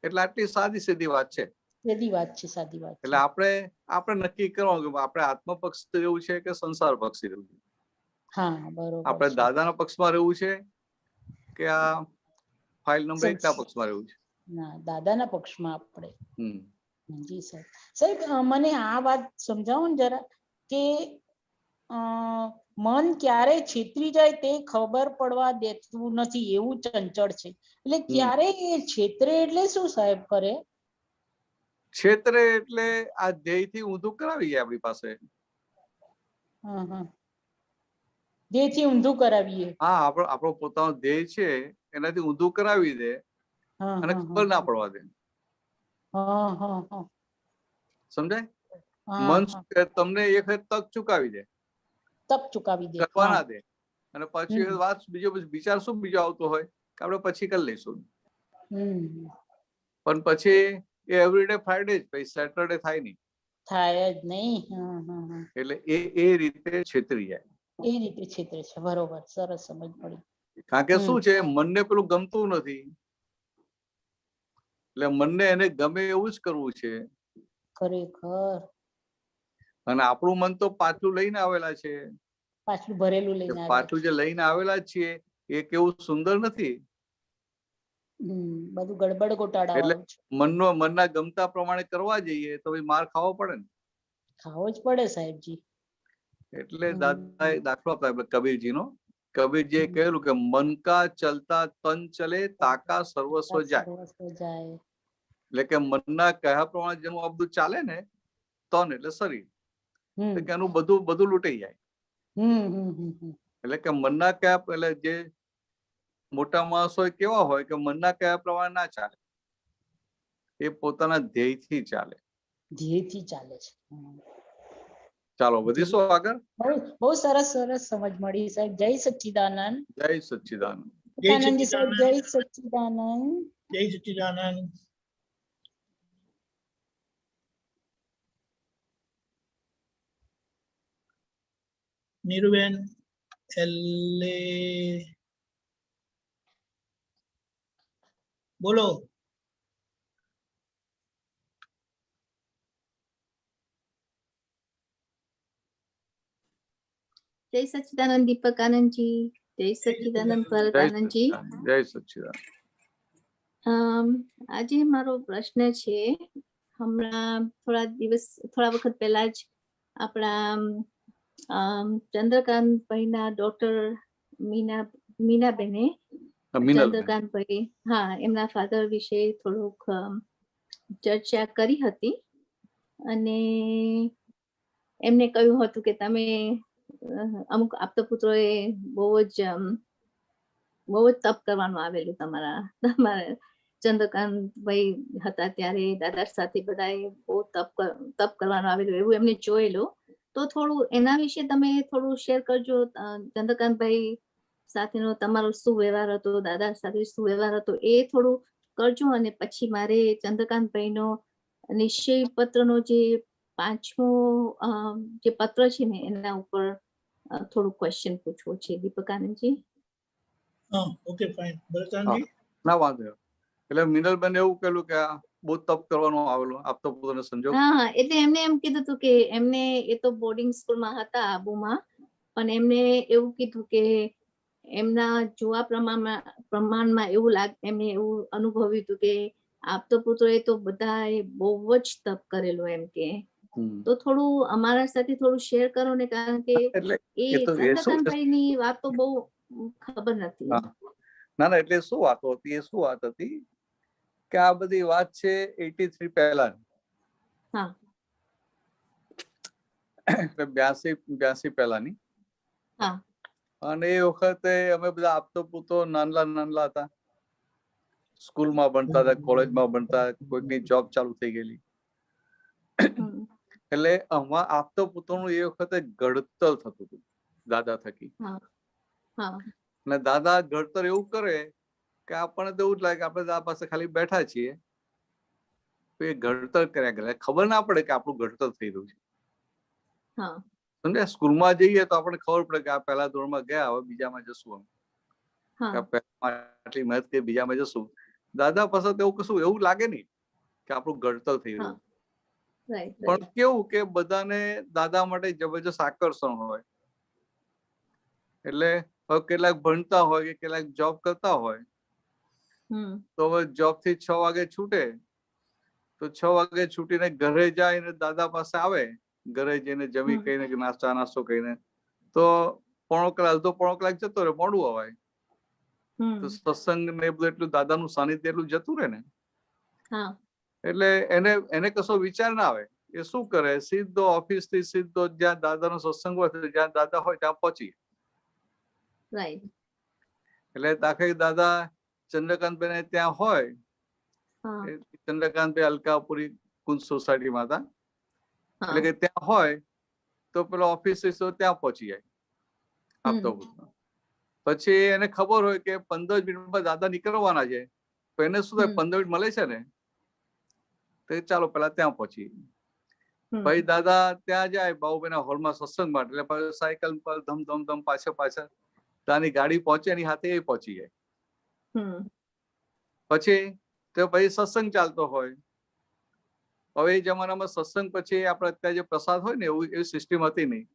S1: એટલે આટલી સાદી સીધી વાત છે.
S7: સીધી વાત છે, સાદી વાત.
S1: એટલે આપણે નક્કી કરવાનું કે આપણે આત્મપક્ષી રહેવું છે કે સંસાર પક્ષી રહેવું છે. આપણે દાદાના પક્ષમાં રહેવું છે કે આ ફાઇલ નંબર 1 ના પક્ષમાં રહેવું છે?
S7: દાદાના પક્ષમાં આપણે. જી સાહેબ. સાહેબ મને આ વાત સમજાવો ને જરા કે મન ક્યારે છેતરી જાય તે ખબર પડવા દેતું નથી, એવું ચંચળ છે. એટલે ક્યારે એ છેતરે એટલે શું સાહેબ કરે?
S1: છેતરે એટલે આ ધ્યેયથી ઊંધું કરાવી જાય આપણી પાસે.
S7: ધ્યેયથી ઊંધું કરાવીએ.
S1: હા, આપણો પોતાનો ધ્યેય છે એનાથી ઊંધું કરાવી દે અને ખબર ના પડવા દે. સમજાય? મન તમને એક તક ચુકાવી દે,
S7: તક ચુકાવી દે,
S1: કરવા ના દે. અને પછી વાત બીજો વિચાર શું બીજો આવતો હોય કે આપણે પછી કરી લઈશું. પણ પછી એ એવરીડે ફ્રાઈડે જ, પછી સેટરડે થાય નહીં.
S7: થાય જ નહીં.
S1: એટલે એ રીતે છેતરી જાય.
S7: એ રીતે છેતરે છે. બરોબર, સરસ સમજ પડી.
S1: કારણ કે શું છે, મનને પેલું ગમતું નથી એટલે મનને એને ગમે એવું જ કરવું છે.
S7: ખરેખર.
S1: અને આપણું મન તો પાછું લઈને આવેલા છે,
S7: પાછું ભરેલું લઈને
S1: પાછું જે લઈને આવેલા છીએ એ કેવું સુંદર નથી.
S7: બધું ગડબડ ગોટાળા.
S1: એટલે મનના ગમતા પ્રમાણે કરવા જઈએ તો માર ખાવો પડે ને.
S7: ખાવો જ પડે સાહેબજી.
S1: એટલે દાદાએ દાખલો આપ્યો કબીરજીનો. કબીરજીએ કહેલું કે મન કા ચલતા તન ચલે, તાકા સર્વસ્વ જાય. એટલે કે મનના કહ્યા પ્રમાણે જેનું આ બધું ચાલે ને, તન એટલે શરીર, કે એનું બધું લૂંટાઈ જાય. એટલે કે મનના કયા એટલે જે મોટા માણસો કેવા હોય કે મનના કયા પ્રમાણે ના ચાલે, એ પોતાના ધ્યેયથી ચાલે.
S7: ધ્યેયથી ચાલે છે.
S1: ચાલો વધીશું આગળ.
S7: બહુ સરસ સરસ સમજ મળી સાહેબ. જય સચ્ચિદાનંદ.
S1: જય સચ્ચિદાનંદ.
S7: વિવેકાનંદજી સાહેબ જય સચ્ચિદાનંદ.
S2: જય સચ્ચિદાનંદ. નીરુબેન એલે બોલો.
S8: જય સચ્ચિદાનંદ દીપક આનંદજી. જય સચ્ચિદાનંદ ભરત આનંદજી.
S1: જય સચ્ચિદાનંદ.
S8: આજે મારો પ્રશ્ન છે, હમણાં થોડા વખત પહેલા જ આપણા ચંદ્રકાંતભાઈના ડોક્ટર મીનાબેને ચંદ્રકાંતભાઈ એમના ફાધર વિશે થોડુંક ચર્ચા કરી હતી અને એમને કહ્યું હતું કે તમે અમુક આપતપુત્રોએ બહુ જ તપ કરવાનું આવેલું તમારા ચંદ્રકાંતભાઈ હતા ત્યારે દાદા સાથે બધાએ બહુ તપ કરવાનું આવેલું એવું એમને જોયેલું. તો થોડું એના વિશે તમે થોડું શેર કરજો. ચંદ્રકાંતભાઈ સાથેનો તમારો શું વ્યવહાર હતો, દાદા સાથે શું વ્યવહાર હતો એ થોડું કરજો. અને પછી મારે ચંદ્રકાંતભાઈનો નિશ્ચય પત્રનો જે 5મો જે પત્ર છે ને એના ઉપર થોડું ક્વેશ્ચન પૂછવો છે દીપક આનંદજી.
S2: Okay fine. ભરતજી
S1: ના વાંધો. એટલે મિનલબેન એવું કહેલું કે બહુ તપ કરવાનો આવેલો આપતો પોતાનો સંજોગ.
S8: એટલે એમને એમ કીધું હતું કે એમને એ તો બોર્ડિંગ સ્કૂલમાં હતા આબુમાં, પણ એમને એવું કીધું કે એમના જોવા પ્રમાણમાં એમને એવું અનુભવ્યું હતું કે આપતો પુત્રોએ તો બધાએ બહુ જ તપ કરેલું એમ કે. તો થોડું અમારા સાથે થોડું શેર કરો ને, કારણ કે એ ચંદ્રકાંતભાઈની વાત તો બહુ ખબર નથી.
S1: ના એટલે શું વાત હતી કે આ બધી વાત છે 83 પહેલા, એટલે 82 પહેલાની. અને એ વખતે અમે બધા આપતો પુત્રો નાનલા હતા, સ્કૂલમાં ભણતા હતા, કોલેજમાં ભણતા, કોઈકની જોબ ચાલુ થઈ ગયેલી. એટલે આપતો પુત્રોનું એ વખતે ઘડતર થતું હતું દાદા થકી. અને દાદા ઘડતર એવું કરે કે આપણને તો એવું જ લાગે કે આપણે દાદા પાસે ખાલી બેઠા છીએ, તો એ ઘડતર કર્યા કરે, ખબર ના પડે કે આપણું ઘડતર થઈ રહ્યું છે. સમજ્યા? સ્કૂલમાં જઈએ તો આપણને ખબર પડે કે આ પહેલા ધોરણમાં ગયા, હવે બીજામાં જશું. આટલી મહેનત કરી બીજામાં જશું. દાદા પાસે તો એવું કશું એવું લાગે નહીં કે આપણું ઘડતર થઈ રહ્યું. પણ કેવું કે બધાને દાદા માટે જબરજસ્ત આકર્ષણ હોય. એટલે હવે કેટલાક ભણતા હોય કે કેટલાક જોબ કરતા હોય, તો હવે જોબ થી 6 વાગે છૂટે, તો 6 વાગે છૂટીને ઘરે જાય ને દાદા પાસે આવે, ઘરે જઈને જમી કહીને કે નાસ્તો કહીને, તો પોણો કલાક જતો રહે, મોડું અવાય. તો સત્સંગ ને બધું એટલું દાદાનું સાનિધ્ય એટલું જતું રહે ને, એટલે એને કશો વિચાર ના આવે. એ શું કરે, સીધો ઓફિસ થી સીધો જ્યાં દાદાનો સત્સંગ હોય, જ્યાં દાદા હોય ત્યાં પહોંચી. એટલે દાખલ દાદા ચંદ્રકાંતભાઈ ત્યાં હોય, ચંદ્રકાંતભાઈ અલકાપુરી કુંજ સોસાયટીમાં હતા, એટલે કે ત્યાં હોય તો પેલો ઓફિસ ત્યાં પહોંચી જાય આપતો. પછી એને ખબર હોય કે 15 મિનિટમાં દાદા નીકળવાના છે, તો એને શું થાય, 15 મિનિટ મળે છે ને, તો ચાલો પેલા ત્યાં પહોંચી. પછી દાદા ત્યાં જાય બાબુભાઈના હોલમાં સત્સંગ માટે, એટલે સાયકલ પર ધમ પાછળ ત્યાંની ગાડી પહોંચે એની હાથે એ પહોંચી જાય. પછી સત્સંગ ચાલતો હોય. હવે એ જમાનામાં સત્સંગ પછી આપણે અત્યારે જે પ્રસાદ હોય ને એવી સિસ્ટમ હતી નહીં,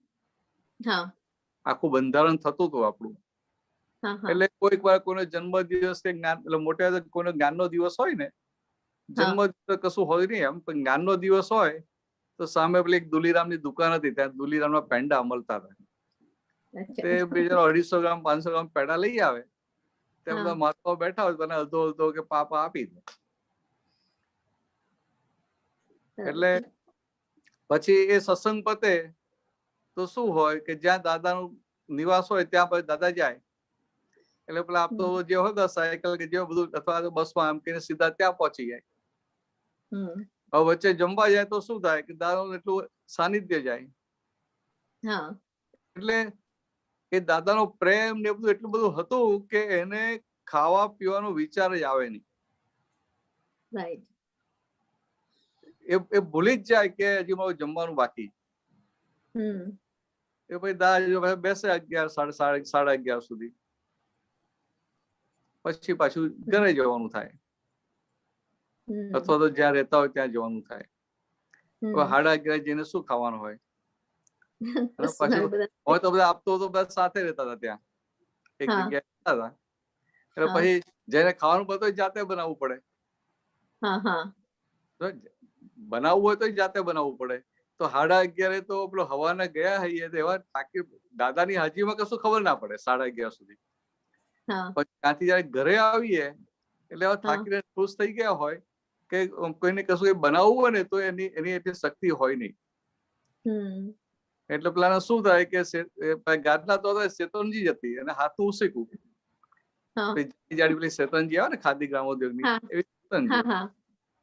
S1: આખું બંધારણ થતું હતું આપણું. એટલે કોઈક વાર કોઈનો જન્મદિવસ કે મોટા કોઈનો જ્ઞાનનો દિવસ હોય ને, જન્મદિવસ કશું હોય નહીં એમ, પણ જ્ઞાનનો દિવસ હોય તો સામે પેલી એક દુલીરામની દુકાન હતી, ત્યાં દુલીરામના પેંડા મળતા હતા. તે બીજા 250 ગ્રામ 500 ગ્રામ પેંડા લઈ આવે, ત્યાં બધા મહાત્મા બેઠા હોય, તને અડધો કે પાપા આપી દે. એટલે પછી એ સત્સંગ પતે તો શું હોય કે જ્યાં દાદાનું નિવાસ હોય ત્યાં પછી દાદા જાય, એટલે પેલા આપતો જે હોય સાયકલ કે જે બધું અથવા બસમાં આમ કરીને સીધા ત્યાં પહોંચી જાય. હવે વચ્ચે જમવા જાય તો શું થાય કે દાદાનું એટલું સાનિધ્ય જાય. એટલે એ દાદાનો પ્રેમ ને બધું એટલું બધું હતું કે એને ખાવા પીવાનો વિચાર જ આવે નહીં.
S8: રાઈટ.
S1: એ ભૂલી જ જાય કે હજી મારું જમવાનું બાકી. એ ભાઈ દાદા બેસે 11 સાડા 11 સુધી, પછી પાછું ઘરે જવાનું થાય, અથવા તો જ્યાં રહેતા હોય ત્યાં જવાનું થાય. હવે 11:30 જઈને શું ખાવાનું હોય? પાછું હોય તો બધા આપતો તો બધા સાથે રહેતા હતા, ત્યાં એક જગ્યાએ રહેતા હતા. એટલે પછી જઈને ખાવાનું બધું જાતે બનાવવું પડે. બનાવવું હોય તો જાતે બનાવવું પડે. તો 11:30 તો પેલો હવાના ગયા હઈએ તો એવા થાકી, દાદાની હાજીમાં કશું ખબર ના પડે 11:30 સુધી. પછી ત્યાંથી જયારે ઘરે આવીએ એટલે એવા થાકીને ખુશ થઈ ગયા હોય કે કોઈને કશું કઈ બનાવવું હોય ને તો એની એટલી શક્તિ હોય નહીં. એટલે પેલા શું થાય કે ગાદલા તો શેતનજી જ હતી અને હાથું ઉસીકું. જાડી પેલી શેતનજી આવે ને ખાદી ગ્રામોદ્યોગની, એવી શેતનજી.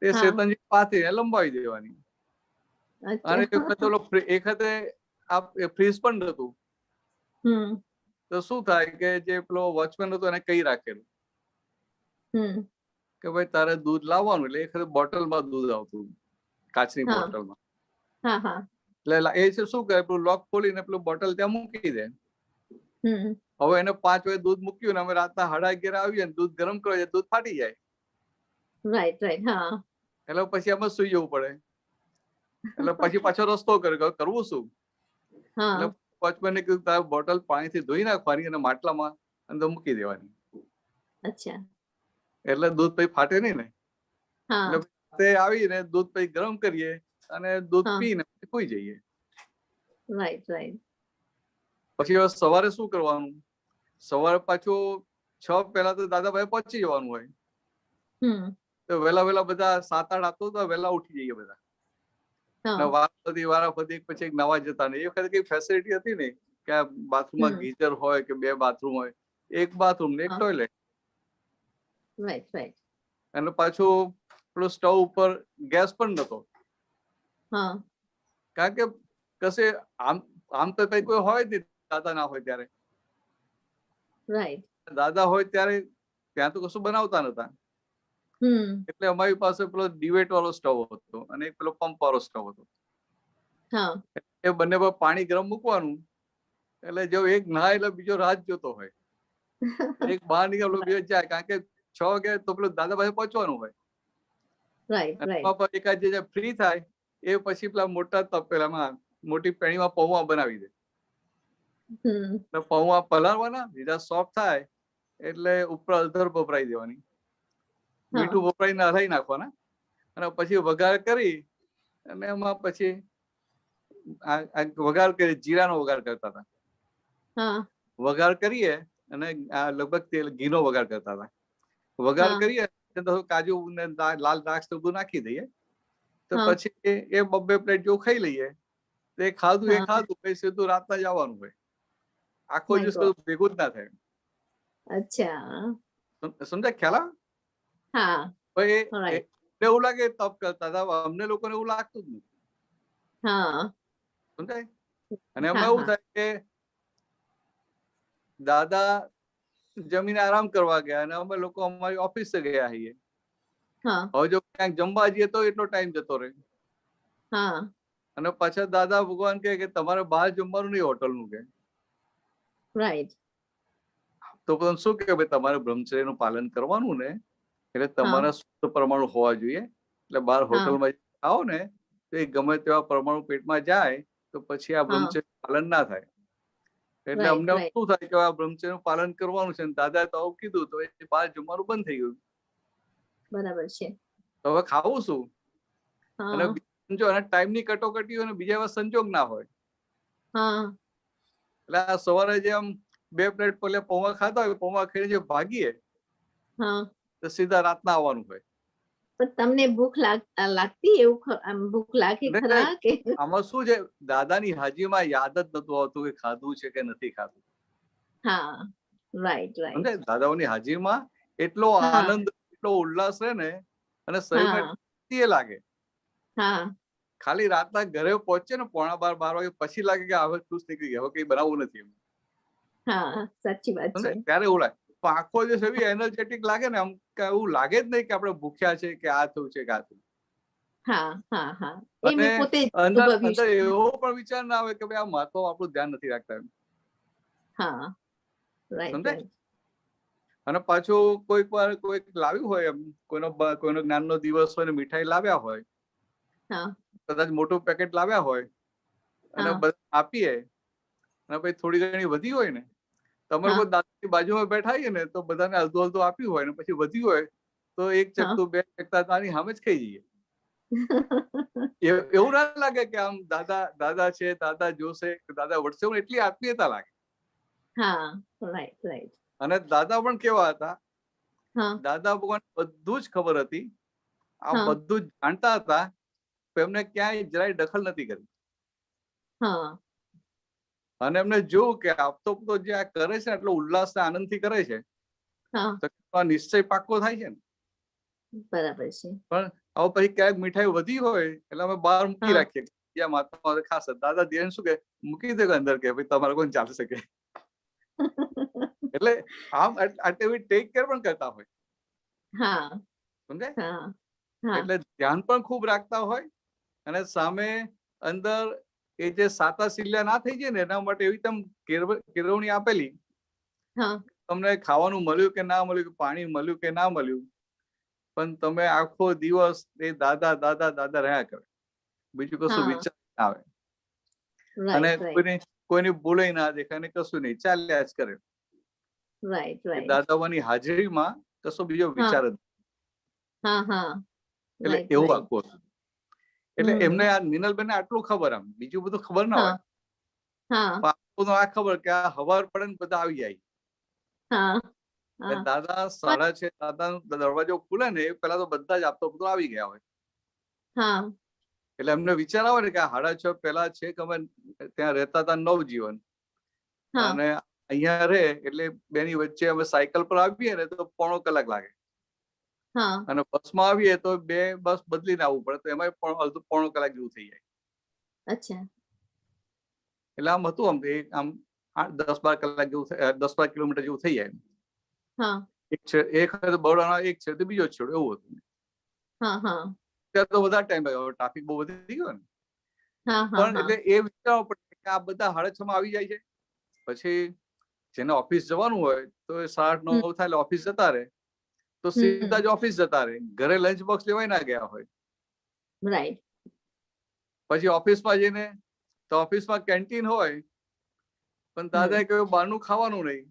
S1: એ શેતનજી પાથરી લંબાવી દેવાની. અને એક વખતે ફ્રીજ પણ નતું, તો શું થાય કે જે પેલો વોચમેન હતો એને કહી રાખેલું કે ભાઈ તારે દૂધ લાવવાનું. એટલે એક વખતે બોટલમાં દૂધ આવતું, કાચની બોટલમાં. એટલે એ છે શું કરે, પેલું લોક ખોલીને પેલું બોટલ ત્યાં મૂકી દે. હવે એને 5 વાગે દૂધ મૂક્યું ને અમે રાતના 11:30 આવીએ ને દૂધ ગરમ કરો, દૂધ ફાટી જાય. એટલે પછી આમાં સુઈ જવું પડે. એટલે પછી પાછો રસ્તો કર્યો, કરવું શું? એટલે વોચમેને કીધું તારે બોટલ પાણીથી ધોઈ નાખવાની અને માટલામાં અંદર મૂકી દેવાની. એટલે દૂધ પછી ફાટે નહીં ને. એટલે આવીને દૂધ પછી ગરમ કરીએ અને દૂધ પીને સુઈ જઈએ. પછી સવારે શું કરવાનું? સવારે પાછું 6 પહેલા તો દાદાભાઈ પહોંચી જવાનું હોય. તો વહેલા બધા 7-8 આપતો તો વહેલા ઉઠી જઈએ બધા. વારાફરતી પછી એક નવા જતા ને. એ વખતે કઈ ફેસિલિટી હતી ને કે બાથરૂમમાં ગીઝર હોય કે 2 બાથરૂમ હોય, એક બાથરૂમ ને એક ટોયલેટ. અને પાછું પેલું સ્ટવ ઉપર ગેસ પણ નતો, કારણ કે કશે આમ તો કઈ કોઈ હોય જ નહીં દાદા ના હોય ત્યારે. દાદા હોય ત્યારે ત્યાં તો કશું બનાવતા નતા. એટલે અમારી પાસે પેલો ડિવેટ વાળો સ્ટવ હતો અને એક પેલો પંપ વાળો સ્ટવ હતો. એ બંને પર પાણી ગરમ મૂકવાનું. એટલે જો એક નહાય એટલે બીજો રાહ જોતો હોય, એક બહાર નીકળે બીજો જાય, કારણ કે 6 વાગે તો પેલું દાદા પાસે પહોંચવાનું હોય. એકાદ જે ફ્રી થાય એ પછી પેલા મોટા તપેલામાં મોટી પેણીમાં પૌવા બનાવી દે. પૌવા પલાળવાના, બીજા સોફ્ટ થાય એટલે ઉપર અડધર ભભરાઈ દેવાની, મીઠું ભભરાઈને હલાઈ નાખવાના. અને પછી વઘાર કરી અને એમાં પછી વઘાર કરી, જીરાનો વઘાર કરતા હતા. વઘાર કરીએ અને લગભગ ઘીનો વઘાર કરતા હતા. વઘાર કરીએ કાજુ ને લાલ દ્રાક્ષ બધું નાખી દઈએ. તો પછી એ 2 પ્લેટ જેવું ખાઈ લઈએ. તો એ ખાધું પછી સીધું રાતના જવાનું હોય. આખો દિવસ ભેગું જ ના થાય. સમજાય ખ્યાલ? એવું લાગે તપ કરતા હતા, અમને લોકોને એવું લાગતું જ નથી. સમજાય? અને એમાં એવું થાય કે દાદા જમીને આરામ કરવા ગયા અને અમે લોકો અમારી ઓફિસે ગયા છીએ. હવે જો ક્યાંક જમવા જઈએ તો એટલો ટાઈમ જતો રહે. અને પાછા દાદા ભગવાન કે તમારે બહાર જમવાનું નહીં, હોટલનું કે. તો પછી શું કે ભાઈ તમારે બ્રહ્મચર્યનું પાલન કરવાનું ને, એટલે તમારા શુદ્ધ પરમાણુ હોવા જોઈએ. એટલે બહાર હોટલમાં આવો ને તો એ ગમે તેવા પરમાણુ પેટમાં જાય તો પછી આ બ્રહ્મચર્ય પાલન ના થાય. એટલે અમને શું થાય કે આ બ્રહ્મચર્યનું પાલન કરવાનું છે. દાદાએ તો આવું કીધું તો એ બહાર જમવાનું બંધ થઈ ગયું.
S8: બરાબર છે.
S1: તો હવે ખાવું શું? અને સમજો અને ટાઈમની કટોકટી હોય ને બીજા એવા સંજોગ ના હોય. એટલે આ સવારે જેમ 2 પ્લેટ પહેલા પૌવા ખાતા હોય, પૌવા ખાઈને જે ભાગીએ તો સીધા રાતના આવવાનું હોય.
S8: પણ તમને ભૂખ લાગતી? એવું ભૂખ લાગે ખરા કે?
S1: આમાં શું છે, દાદાની હાજીમાં યાદ જ નતું આવતું કે ખાધું છે કે નથી ખાધું. દાદાઓની હાજીમાં એટલો આનંદ, એટલો ઉલ્લાસ રહે ને, અને શરીરમાં લાગે. ખાલી રાતના ઘરે પહોંચે ને 11:30 વાગે પછી લાગે કે હવે ખુશ નીકળી ગયા, હવે કઈ બનાવવું નથી એમ.
S8: હા સાચી વાત છે.
S1: ત્યારે એવું લાગે પણ આખો દિવસ એવી એનર્જેટિક લાગે ને, આમ એવું લાગે જ નહીં કે આપણે ભૂખ્યા છે કે આ થયું છે કે આ થયું.
S8: હા હા હા એ
S1: અને
S8: મેં પોતે
S1: અંદર
S8: અનુભવ્યું છે.
S1: એવો પણ વિચાર ના આવે કે ભાઈ આ માતો આપણું ધ્યાન નથી રાખતા એમ.
S8: હા રાઈટ
S1: સમજાય?
S8: રાઈટ.
S1: અને પાછું કોઈક લાવ્યું હોય એમ, કોઈનો જ્ઞાનનો દિવસ હોય ને મીઠાઈ લાવ્યા હોય,
S8: હા
S1: કદાચ મોટું પેકેટ લાવ્યા હોય અને
S8: હા
S1: આપીએ અને પછી થોડી ઘણી વધી હોય ને, તમે લોકો દાદાની બાજુમાં બેઠા હોઈએ ને તો બધાને હલતું હલતું આપ્યું હોય ને પછી વધ્યું હોય તો એક ચકતું બે ચકતા તારી સામે જ ખાઈ જઈએ. એવું ના લાગે કે આમ દાદા છે, દાદા જોશે, દાદા વળશે, એટલી આત્મીયતા લાગે.
S8: હા રાઈટ રાઈટ.
S1: અને દાદા પણ કેવા હતા,
S8: હા
S1: દાદા ભગવાન બધું જ ખબર હતી, આ
S8: હા
S1: બધું જ જાણતા હતા, એમને ક્યાંય જરાય દખલ નથી કરી.
S8: હા
S1: અને એમને જોવું કે આપતો જે આ કરે છે એટલો ઉલ્લાસ આનંદ થી કરે છે,
S8: હા
S1: નિશ્ચય પાક્કો થાય છે ને.
S8: બરાબર છે.
S1: પણ હવે પછી ક્યાંક મીઠાઈ વધી હોય એટલે અમે બહાર મૂકી રાખીએ, જ્યાં માતા ખાસ દાદા ધ્યાન શું કે મૂકી દે અંદર કે ભાઈ તમારે કોઈ ચાલી શકે. એટલે આમ આટલી ટેક કેર પણ કરતા હોય.
S8: હા
S1: સમજાય?
S8: હા
S1: એટલે ધ્યાન પણ ખૂબ રાખતા હોય અને સામે અંદર એ જે સાતા સિલ્યા ના થઈ જાય ને એના માટે એવી તમ કેળવણી આપેલી, તમને ખાવાનું મળ્યું કે ના મળ્યું, પાણી મળ્યું કે ના મળ્યું, પણ તમે આખો દિવસ એ દાદા દાદા દાદા રહ્યા કરે, બીજું કશું વિચાર ના આવે. અને કોઈની ભૂલે ના દેખાય ને કશું નહીં, ચાલ્યા જ કરે. દાદાઓની હાજરીમાં કશો બીજો વિચાર જ. એટલે એવું આખું હતું. એટલે એમને આ નિનલબેન આટલું ખબર, આમ બીજું બધું ખબર ના હોય, આ ખબર કે આ હવાર પડે ને બધા આવી જાય. દાદા સાડા છે, દાદા દરવાજો ખુલે ને એ પેલા તો બધા જ આપતો બધું આવી ગયા હોય. એટલે એમને વિચાર આવે ને કે 6:30 પેલા છે કે અમે ત્યાં રહેતા હતા નવજીવન, અને અહીંયા રે એટલે બેની વચ્ચે અમે સાયકલ પર આવીએ ને તો 1.25 કલાક લાગે, અને બસમાં આવીએ તો 2 બસ બદલીને આવવું પડે, તો એમાં 1.25 કલાક જેવું થઈ જાય.
S8: અચ્છા.
S1: એટલે આમ હતું, આમ 10-12 કલાક જેવું, 10-12 કિલોમીટર જેવું થઈ જાય. એક બરોડાનો એક છે તો બીજો છેડો, એવું હતું. ત્યારે તો વધારે ટાઈમ લાગ્યો, ટ્રાફિક બહુ વધી ગયો ને. પણ એટલે એ વિચારવું પડે કે આ બધા 6:30 આવી જાય છે, પછી જેને ઓફિસ જવાનું હોય તો 8:30-9 થાય એટલે ઓફિસ જતા રહે, તો સીધા જ ઓફિસ જતા રહે, ઘરે લંચ બોક્સ લેવાય ના ગયા હોય. પછી ઓફિસમાં જઈને તો ઓફિસમાં કેન્ટીન હોય, પણ દાદાએ કહ્યું બહારનું ખાવાનું નહીં.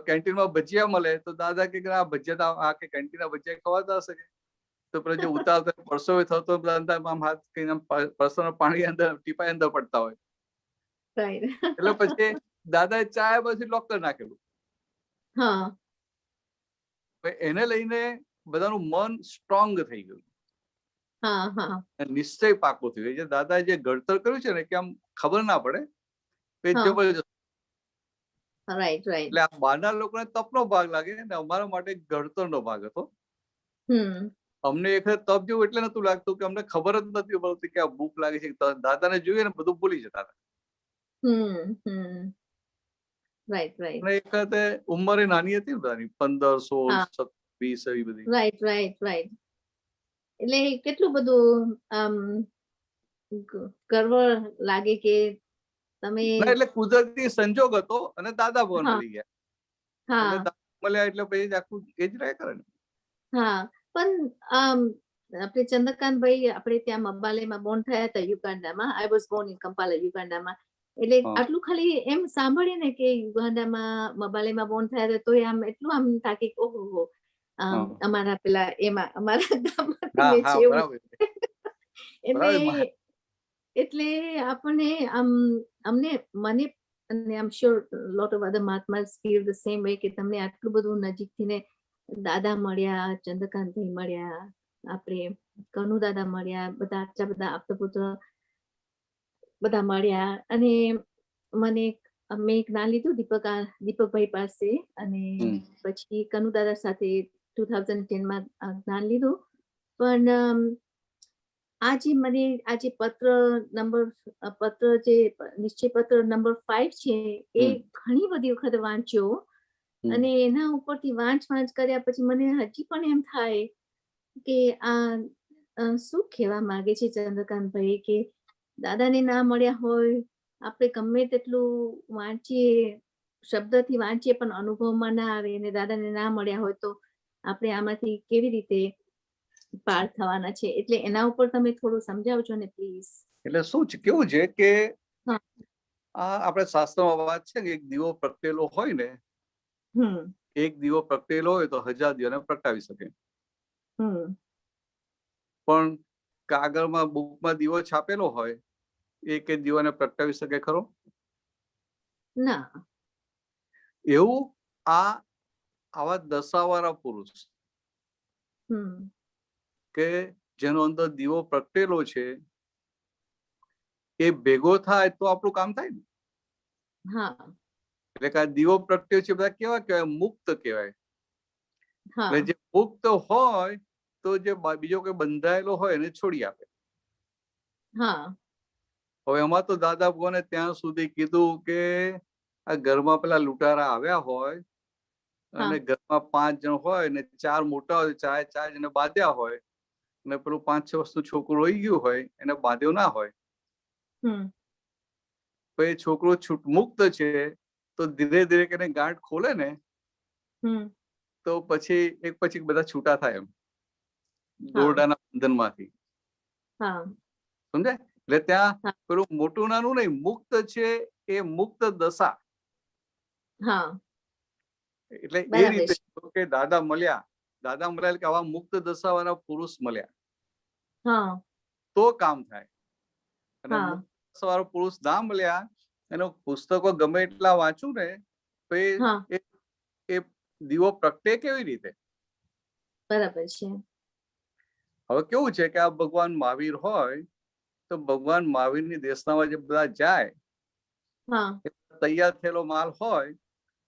S1: કેન્ટીનમાં ભજીયા મળે તો દાદા કે આ ભજીયા આ કે કેન્ટીનના ભજીયા ખવાતા હશે, તો પછી જે ઉતારતા પરસો થતો આમ હાથ કઈ પરસોના પાણી અંદર ટીપાઈ અંદર પડતા હોય. એટલે પછી દાદાએ ચા પછી લોક કરી નાખેલું. એને લઈને બધાનું મન સ્ટ્રોંગ થઈ ગયું, નિશ્ચય પાકો થયો. જે દાદાએ જે ઘડતર કર્યું છે ને કે આમ ખબર ના પડે, જબરજસ્ત. એટલે આ બહારના લોકોને તપનો ભાગ લાગે ને અમારા માટે ઘડતરનો ભાગ હતો. અમને એક તપ જેવું એટલે નતું લાગતું કે અમને ખબર જ નથી પડતી કે આ ભૂખ લાગે છે. દાદાને જોઈએ ને બધું ભૂલી જતા હતા. એક વખતે ઉંમરે નાની હતી બધાની, 15, 16, 20 એવી બધી.
S8: એટલે કેટલું બધું ગર્વ લાગે કે તમે.
S1: એટલે કુદરતી સંજોગ હતો અને દાદા ભગવાન મળી ગયા, મળ્યા એટલે પછી આખું એ જ રહે કરે ને.
S8: પણ આપણે ચંદ્રકાંતભાઈ આપણે ત્યાં મબાલેમાં બોર્ન થયા હતા યુગાન્ડામાં. I was born in Kampala યુગાન્ડામાં. એટલે આટલું ખાલી એમ સાંભળીએ ને કે યુગાન્ડામાં મબાલેમાં બોર્ન થયા હતા તો આમ એટલું આમ તાકી ઓહો અમારા પેલા એમાં અમારા ગામમાં એટલે આપણને અમને મને અને I am sure lot of other mahatmas feel the same way કે તમને આટલું બધું નજીકથી ને દાદા મળ્યા, ચંદ્રકાંતભાઈ મળ્યા, આપણે કનુ દાદા મળ્યા, બધા આટલા બધા આપતપુત્ર બધા મળ્યા. અને મને મેં જ્ઞાન લીધું દીપકભાઈ પાસે, અને પછી કનુ દાદા સાથે 2010માં જ્ઞાન લીધું. પણ આજે મને આજે પત્ર જે નિશ્ચય પત્ર નંબર 5 છે એ ઘણી બધી વખત વાંચ્યો અને એના ઉપરથી વાંચ કર્યા પછી મને હજી પણ એમ થાય કે આ શું કહેવા માંગે છે ચંદ્રકાંતભાઈ, કે દાદાને ના મળ્યા હોય, આપણે ગમે તેટલું વાંચીએ, શબ્દથી વાંચીએ પણ અનુભવમાં ના આવે, અને દાદાને ના મળ્યા હોય તો આપણે આમાંથી કેવી રીતે પાર થવાના છે, એટલે એના ઉપર તમે થોડું સમજાવજો ને પ્લીઝ.
S1: એટલે શું છે, કેવું છે કે આ આપણે શાસ્ત્રમાં વાત છે કે એક દીવો પ્રગટેલો હોય ને, એક દીવો પ્રગટેલો હોય તો 1000 દીવાને પ્રગટાવી શકે. પણ કાગળમાં બુકમાં દીવો છાપેલો હોય એક દીવાને પ્રગટાવી શકે ખરો?
S8: ના.
S1: એવું આવા દશાવાળા પુરુષ કે જેનો અંદર દીવો પ્રગટેલો છે એ ભેગો થાય તો આપણું કામ થાય ને. એટલે કે દીવો પ્રગટ્યો છે બધા કેવા કહેવાય? મુક્ત કહેવાય. એટલે જે મુક્ત હોય તો જે બીજો કોઈ બંધાયેલો હોય એને છોડી આપે. હવે એમાં તો દાદા ભગવાને ત્યાં સુધી કીધું કે આ ઘરમાં પેલા લૂંટારા આવ્યા હોય અને ઘરમાં 5 જણ હોય ને 4 મોટા હોય, 4 જણે બાંધ્યા હોય અને પેલું 5-6 વર્ષનું છોકરું રહી ગયું હોય એને બાંધ્યો ના હોય, તો એ છોકરો મુક્ત છે તો ધીરે ધીરે કરીને ગાંઠ ખોલે ને તો પછી એક પછી બધા છૂટા થાય એમ દોરડાના બંધનમાંથી. સમજાય? એટલે ત્યાં પેલું મોટું નાનું નહીં, મુક્ત છે એ મુક્ત દશા. એટલે એ રીતે કે દાદા મળ્યા કે આવા મુક્ત દશા વાળા પુરુષ મળ્યા તો કામ થાય. અને મુક્ત દશા વાળો પુરુષ ના મળ્યા, એનો પુસ્તકો ગમે એટલા વાંચું ને તો એ દીવો પ્રગટે કેવી રીતે?
S8: બરાબર છે.
S1: હવે કેવું છે કે આ ભગવાન મહાવીર હોય તો ભગવાન મહાવીરની દેશનામાં જે બધા જાય તૈયાર થયેલો માલ હોય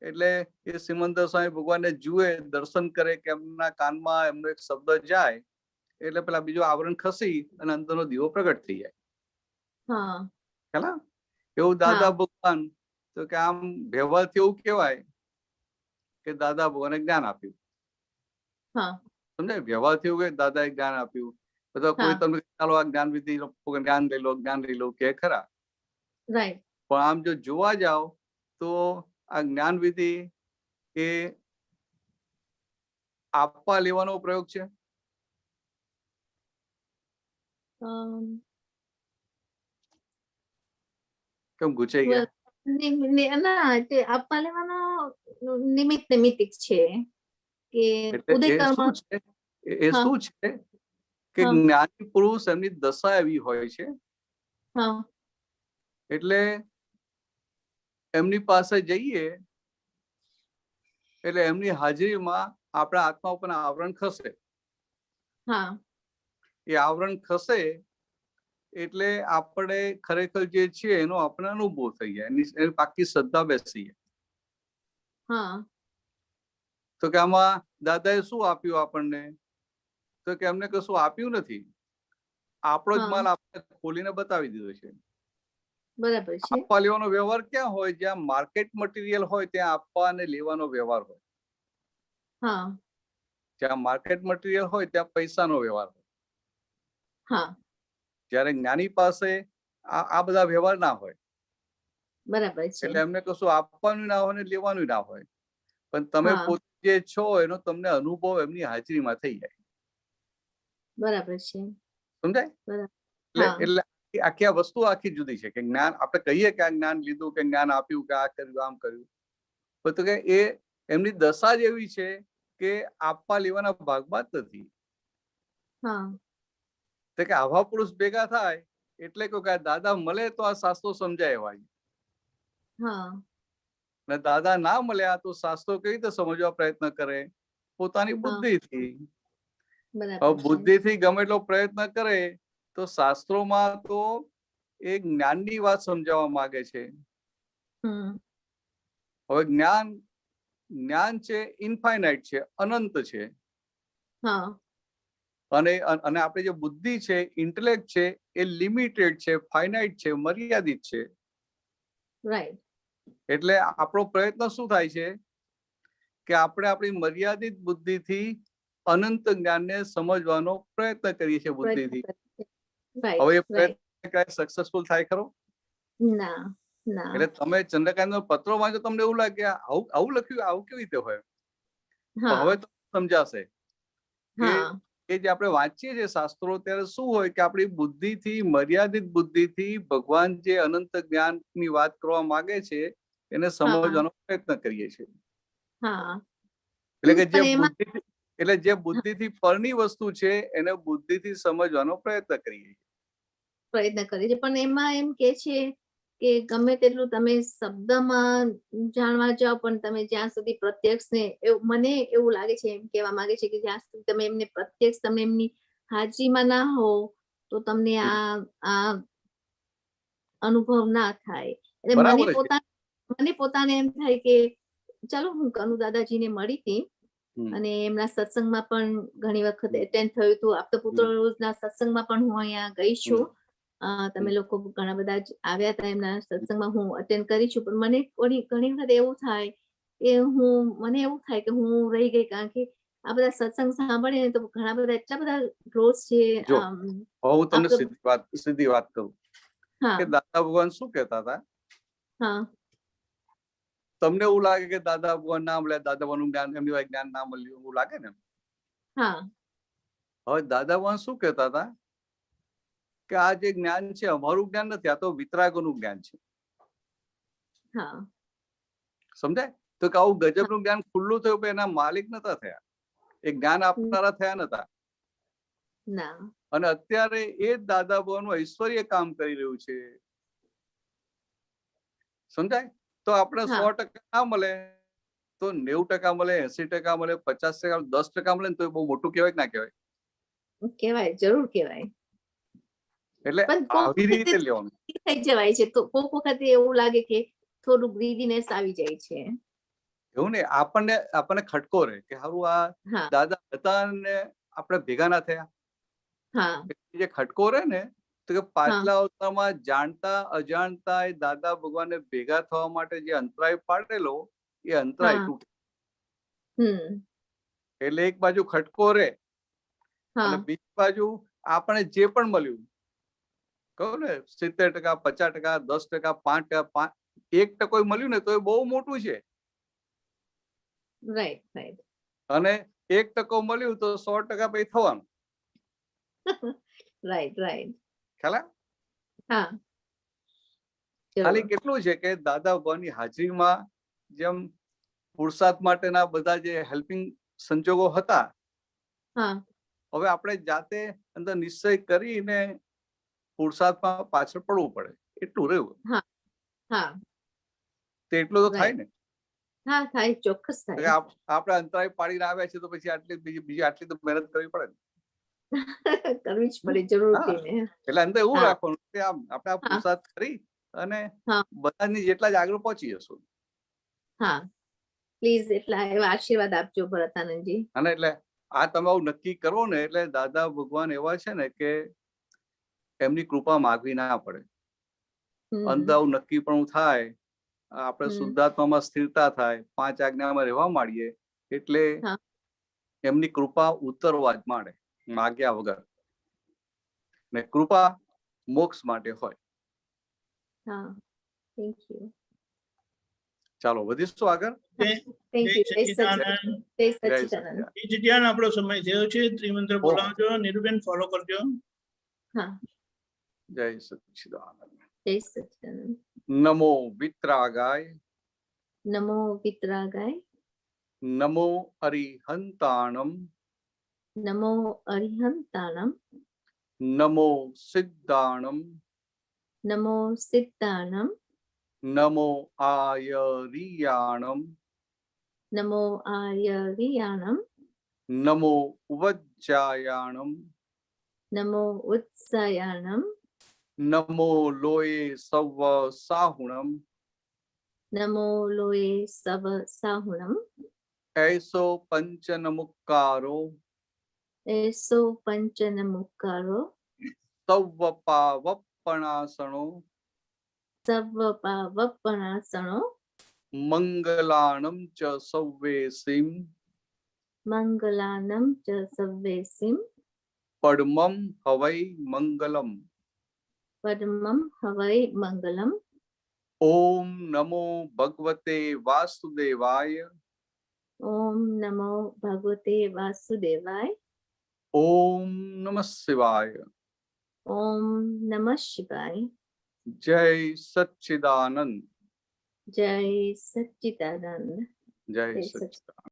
S1: એટલે એ સિમંદર સ્વામી ભગવાનને જુએ, દર્શન કરે કે એમના કાનમાં એમનો એક શબ્દ જાય એટલે પેલા બીજો આવરણ ખસી અને અંદરનો દીવો પ્રગટ થઈ જાય. એવું દાદા ભગવાન તો કે આમ વ્યવહારથી એવું કહેવાય કે દાદા ભગવાને જ્ઞાન આપ્યું. સમજાય? વ્યવહારથી એવું કે દાદાએ જ્ઞાન આપ્યું. બધા કોઈ તમને ચાલો આ જ્ઞાન વિધિ જ્ઞાન લઈ લો કે ખરા, પણ આમ જો જોવા જાવ તો આ જ્ઞાન વિધિ એ આપવા લેવાનો પ્રયોગ છે. કેમ ગુચાઈ ગયા?
S8: આપવા લેવાનો નિમિત્તિક છે કે
S1: એ શું છે કે જ્ઞાની પુરુષ એમની દશા એવી હોય છે એટલે એમની પાસે જઈએ એટલે એમની હાજરીમાં આપણા આત્મા ઉપર આવરણ ખસે. એ આવરણ ખસે એટલે આપણે ખરેખર જે છે એનો આપણે અનુભવ થઈ જાય, એની પાકી શ્રદ્ધા બેસી જાય. તો કે આમાં દાદાએ શું આપ્યું આપણને? તો કે એમને કશું આપ્યું નથી, આપણો જ માલ આપણે ખોલીને બતાવી દીધો છે.
S8: બરાબર છે.
S1: આપવા લેવાનો વ્યવહાર ક્યાં હોય? જ્યાં માર્કેટ મટીરિયલ હોય ત્યાં આપવા અને લેવાનો વ્યવહાર હોય. જ્યાં માર્કેટ મટીરિયલ હોય ત્યાં પૈસાનો વ્યવહાર હોય. જયારે જ્ઞાની પાસે આ બધા વ્યવહાર ના હોય.
S8: બરાબર છે.
S1: એટલે એમને કશું આપવાનું ના હોય ને લેવાનું ના હોય, પણ તમે પોતે જે છો એનો તમને અનુભવ એમની હાજરીમાં થઈ જાય.
S8: બરાબર છે.
S1: સમજાય? એટલે આખી આ વસ્તુ આખી જુદી છે કે જ્ઞાન આપણે કહીએ કે આ જ્ઞાન લીધું કે જ્ઞાન આપ્યું કે આ કર્યું આમ કર્યું, તો કે એ એમની દશા જ એવી છે કે આપવા લેવાના ભાગમાં જ નથી. તો કે આવા પુરુષ ભેગા થાય એટલે કે દાદા મળે તો આ શાસ્ત્રો સમજાય એવા. ને દાદા ના મળ્યા તો શાસ્ત્રો કેવી રીતે સમજવા પ્રયત્ન કરે? પોતાની બુદ્ધિથી. બુદ્ધિથી ગમે એટલો પ્રયત્ન કરે તો શાસ્ત્રોમાં તો એ જ્ઞાનની વાત સમજાવવા માંગે છે. હવે જ્ઞાન છે ઇનફાઇનાઇટ છે, અનંત છે. અને આપણે જે બુદ્ધિ છે, ઇન્ટેલેક્ટ છે, એ લિમિટેડ છે, ફાઇનાઇટ છે, મર્યાદિત છે.
S8: રાઈટ.
S1: એટલે આપણો પ્રયત્ન શું થાય છે કે આપણે આપણી મર્યાદિત બુદ્ધિથી અનંત જ્ઞાનને સમજવાનો પ્રયત્ન કરીએ છીએ બુદ્ધિથી. હવે એ પ્રયત્ન સક્સેસફુલ થાય ખરો?
S8: ના ના.
S1: એટલે તમે ચંદ્રકાંતનો પત્રો વાંચો, તમને એવું લાગે આવું લખ્યું, આવું કેવી રીતે હોય? હવે તો સમજાશે કે એ જે આપણે વાંચીએ છીએ શાસ્ત્રો, ત્યારે શું હોય કે આપણી બુદ્ધિથી, મર્યાદિત બુદ્ધિથી ભગવાન જે અનંત જ્ઞાનની વાત કરવા માંગે છે એને સમજવાનો પ્રયત્ન કરીએ છીએ. એટલે જે બુદ્ધિથી પરની વસ્તુ છે એને બુદ્ધિથી સમજવાનો પ્રયત્ન કરીએ
S8: છીએ. પણ એમાં એમ કે છે કે ગમે તેટલું તમે શબ્દમાં જાણવા જાઓ, પણ તમે જ્યાં સુધી પ્રત્યક્ષ ને, મને એવું લાગે છે, એમ કહેવા માંગે છે કે જ્યાં સુધી તમે એમને પ્રત્યક્ષ, તમે એમની હાજરીમાં ના હો તો તમને આ અનુભવ ના થાય. એટલે મને પોતાને એમ થાય કે ચાલો, હું કનુ દાદાજીને મળી હતી અને એમના સત્સંગમાં પણ ઘણી વખત એટેન્ડ થયું હતું. આપતપુત્રોના સત્સંગમાં પણ હું અહીંયા ગઈ છું. તમે લોકો ઘણા બધા આવ્યા હતા એમના સત્સંગમાં, હું અટેન્ડ કરી છું. પણ મને ઘણી વખત એવું થાય કે મને એવું થાય કે હું રહી ગઈ, કારણ કે આ બધા સત્સંગ સાંભળીને તો ઘણા બધા એટલા બધા રોજ છે.
S1: હું તમને સીધી વાત કરું કે દાદા ભગવાન શું કહેતા હતા? તમને એવું લાગે કે દાદા ભગવાન ના મળ્યા, દાદા ભગવાનનું જ્ઞાન, એમની જ્ઞાન ના મળ્યું, એવું લાગે ને? હવે દાદા ભગવાન શું કહેતા હતા કે આ જે જ્ઞાન છે અમારું જ્ઞાન નથી, આ તો વિતરાગોનું જ્ઞાન છે. સમજાય? તો કે આવું ગજબનું જ્ઞાન ખુલ્લું થયું, પણ એના માલિક નતા થયા, એ જ્ઞાન આપનારા થયા નતા. અને અત્યારે એ જ દાદા ભગવાનનું ઐશ્વર્ય કામ કરી રહ્યું છે. સમજાય? તો આપણે 100% ના મળે તો 90% મળે, 80% મળે, 50%, 10% મળે ને તો એ બહુ મોટું કહેવાય કે ના કહેવાય?
S8: કહેવાય, જરૂર કહેવાય.
S1: એટલે આવી રીતે લેવાનું
S8: થઈ જવાય છે. તો કોક વખતે એવું લાગે કે થોડું ગ્રીડીનેસ આવી જાય છે.
S1: એવું ને, આપણને ખટકો રહે કે હારું આ દાદા હતા ને આપણે ભેગા ના થયા. જે ખટકો રહે ને, તો કે પાછલા અવતારમાં જાણતા અજાણતા એ દાદા ભગવાનને ભેગા થવા માટે જે અંતરાય પાડેલો, એ અંતરાય તૂટે. એટલે એક બાજુ ખટકો રહે અને બીજી બાજુ આપણે જે પણ મળ્યું, કહું ને 70%, 50%, 10%, 5%, 1% મળ્યું ને તો એ બહુ મોટું છે. અને 1% મળ્યું તો 100% પછી થવાનું. ખાલી કેટલું છે કે દાદા ભગવાનની હાજરીમાં જેમ પુરુષાર્થ માટેના બધા જે હેલ્પિંગ સંજોગો હતા, હવે આપણે જાતે અંદર નિશ્ચય કરીને પુરુષાર્થમાં પાછળ પડવું પડે, એટલું રહ્યું. એટલું તો થાય ને?
S8: થાય, ચોક્કસ થાય.
S1: આપણે અંતરાય પાડીને આવ્યા છે તો પછી બીજી આટલી તો મહેનત કરવી પડે ને.
S8: કરવી જ પડે, જરૂર.
S1: એટલે અંદર એવું રાખવાનું કે આપણે આ પુરુષાર્થ કરી અને બધાની જેટલા જ આગળ પહોંચી જશું.
S8: પ્લીઝ એટલા એવા આશીર્વાદ આપજો ભરતાનંદજી.
S1: અને એટલે આ તમે આવું નક્કી કરો ને, એટલે દાદા ભગવાન એવા છે ને કે એમની કૃપા માગવી ના પડે. અંદર આવું નક્કી પણ થાય, આપણે શુદ્ધાત્મામાં સ્થિરતા થાય, 5 આજ્ઞામાં રહેવા માંડીએ, એટલે એમની કૃપા ઉતરવા જ માંડે માગ્યા વગર. ને કૃપા મોક્ષ માટે હોય. ચાલો વધીશું આગળ.
S2: આપણો સમય થયો છે. ત્રિમંત્ર બોલાવજો, નીરુબેન ફોલો કરજો.
S1: જય સચ્ચિદાનંદ.
S8: જય સચ્ચિદાનંદ.
S1: નમો વિતરાગાય.
S8: નમો વિતરાગાય.
S1: નમો અરિહંતાણમ.
S8: નમો અરિહંતાણમ.
S1: નમો સિદ્ધાણમ.
S8: નમો સિદ્ધાણમ.
S1: નમો આયરિયાણમ.
S8: નમો આયરિયાણમ.
S1: નમો ઉવજ્જાયાણમ.
S8: નમો ઉત્સાયાણમ.
S1: નમો લોય સવ સાહુણમ.
S8: નમો લોય સવ સાહુણમ.
S1: એસો પંચનમુક્કારો.
S8: એસો પંચનમુક્કારો
S1: સવપાવપણાસણો
S8: સર્વપાવપણાસણો
S1: મંગલાણમ ચ સવ્વેસીમ
S8: મંગલાનમ ચ સવ્વેસીમ
S1: પડમમ હવૈ મંગલમ.
S8: પરમમ હવૈ મંગલમ.
S1: ઓમ નમો ભગવતે વાસુદેવાય.
S8: ઓમ નમો ભગવતે વાસુદેવાય.
S1: ઓમ નમઃ શિવાય.
S8: ઓમ નમઃ શિવાય.
S1: જય સચ્ચિદાનંદ.
S8: જય સચ્ચિદાનંદ.
S1: જય સચ્ચિદાનંદ.